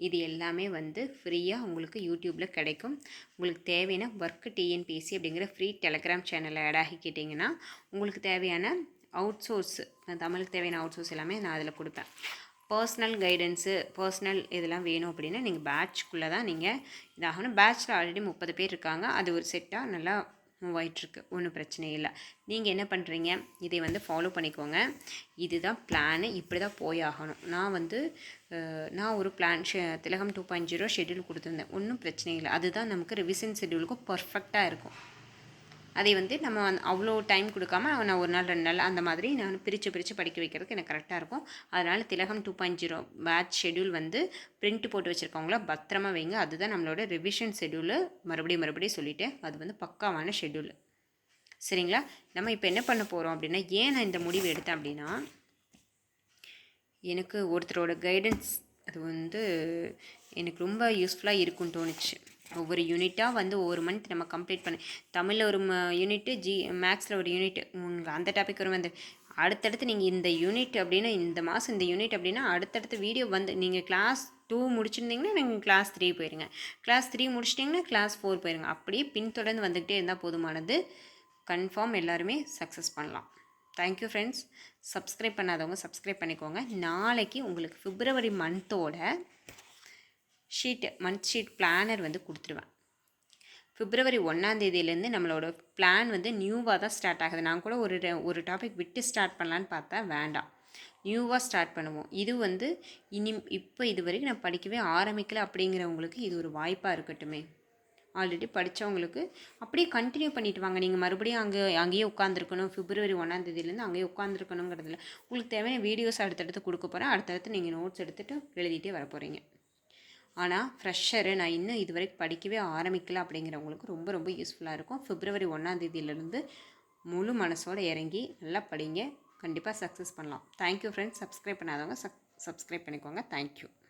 இது எல்லாமே வந்து ஃப்ரீயாக உங்களுக்கு யூடியூப்பில் கிடைக்கும். உங்களுக்கு தேவையான ஒர்க்கு டிஎன்பிஎஸ்சி அப்படிங்கிற ஃப்ரீ டெலகிராம் சேனலில் ஆட் ஆகிக்கிட்டிங்கன்னா உங்களுக்கு தேவையான அவுட் சோர்ஸு, தமிழுக்கு தேவையான அவுட் சோர்ஸ் எல்லாமே நான் அதில் கொடுப்பேன். பர்சனல் கைடன்ஸு, பர்சனல் இதெல்லாம் வேணும் அப்படின்னா நீங்கள் பேட்ச்க்குள்ளே தான் நீங்கள் இதாகணும். பேட்ச்சில் ஆல்ரெடி 30 பேர் இருக்காங்க. அது ஒரு செட்டாக நல்லா மூவ் ஆகிட்டுருக்கு, ஒன்றும் பிரச்சனை இல்லை. நீங்கள் என்ன பண்ணுறீங்க, இதை வந்து ஃபாலோ பண்ணிக்கோங்க. இதுதான் பிளானு, இப்படி தான் போய் ஆகணும். நான் ஒரு பிளான் திலகம் 2.0 ஷெட்யூல் கொடுத்துருந்தேன், ஒன்றும் பிரச்சனை இல்லை. அதுதான் நமக்கு ரிவிஷன் ஷெட்யூலுக்கும் பர்ஃபெக்டாக இருக்கும். அதை வந்து நம்ம அவ்வளோ டைம் கொடுக்காம நான் ஒரு நாள் 2 நாள் அந்த மாதிரி நான் பிரித்து படிக்க வைக்கிறதுக்கு எனக்கு கரெக்டாக இருக்கும். அதனால் திலகம் 2.0 பேட்ச் ஷெட்யூல் வந்து பிரிண்ட் போட்டு வச்சுருக்கவங்கள பத்திரமா வைங்க. அதுதான் நம்மளோட ரிவிஷன் ஷெட்யூலு. மறுபடியும் சொல்லிவிட்டேன், அது வந்து பக்காவான ஷெட்யூலு. சரிங்களா? நம்ம இப்போ என்ன பண்ண போகிறோம் அப்படின்னா, ஏன் நான் இந்த முடிவு எடுத்தேன் அப்படின்னா, எனக்கு ஒருத்தரோட கைடன்ஸ் அது வந்து எனக்கு ரொம்ப யூஸ்ஃபுல்லாக இருக்குன்னு தோணுச்சு. ஒவ்வொரு யூனிட்டாக வந்து ஒவ்வொரு மந்த் நம்ம கம்ப்ளீட் பண்ணி, தமிழில் ஒரு யூனிட்டு, மேக்ஸில் ஒரு யூனிட்டு, உங்களுக்கு அந்த டாபிக் வரும். வந்து அடுத்தடுத்து நீங்கள் இந்த யூனிட் அப்படின்னா இந்த மாதம் இந்த யூனிட் அப்படின்னா அடுத்தடுத்து வீடியோ வந்து நீங்கள் கிளாஸ் 2 முடிச்சிருந்தீங்கன்னா நீங்கள் கிளாஸ் 3 போயிருங்க, கிளாஸ் 3 முடிச்சிட்டிங்கன்னா கிளாஸ் 4 போயிருங்க. அப்படியே பின்தொடர்ந்து வந்துக்கிட்டே இருந்தால் போதுமானது. கன்ஃபார்ம் எல்லாருமே சக்ஸஸ் பண்ணலாம். Thank you friends. சப்ஸ்கிரைப் பண்ணாதவங்க சப்ஸ்கிரைப் பண்ணிக்கோங்க. நாளைக்கு உங்களுக்கு பிப்ரவரி மந்தோட மந்த் ஷீட் பிளானர் வந்து கொடுத்துருவேன். பிப்ரவரி 1ஆம் தேதியிலேருந்து நம்மளோட பிளான் வந்து நியூவாக தான் ஸ்டார்ட் ஆகுது. நான் கூட ஒரு டாபிக் விட்டு ஸ்டார்ட் பண்ணலான்னு பார்த்தா வேண்டாம், நியூவாக ஸ்டார்ட் பண்ணுவோம். இது வந்து இப்போ இது வரைக்கும் நான் படிக்கவே ஆரம்பிக்கல அப்படிங்கிறவங்களுக்கு இது ஒரு வாய்ப்பாக இருக்கட்டுமே. ஆல்ரெடி படித்தவங்களுக்கு அப்படியே கண்டினியூ பண்ணிட்டு வாங்க. நீங்கள் மறுபடியும் அங்கேயே உட்காந்துருக்கணும், பிப்ரவரி 1ஆம் தேதியிலேருந்து அங்கேயே உட்காந்துருக்கணுங்கிறதுல உங்களுக்கு தேவையான வீடியோஸ் அடுத்தடுத்து கொடுக்க போகிறேன். அடுத்தடுத்து நீங்கள் நோட்ஸ் எடுத்துகிட்டு எழுதிட்டே வர போகிறீங்க. ஆனால் ஃப்ரெஷரு, நான் இன்னும் இது வரைக்கும் படிக்கவே ஆரம்பிக்கல அப்படிங்கிறவங்களுக்கு ரொம்ப ரொம்ப யூஸ்ஃபுல்லாக இருக்கும். பிப்ரவரி 1ஆம் தேதியிலேருந்து முழு மனசோடு இறங்கி நல்லா படிங்க. கண்டிப்பாக சக்ஸஸ் பண்ணலாம். Thank you friends. சப்ஸ்கிரைப் பண்ணாதவங்க சப்ஸ்கிரைப் பண்ணிக்கோங்க. தேங்க்யூ.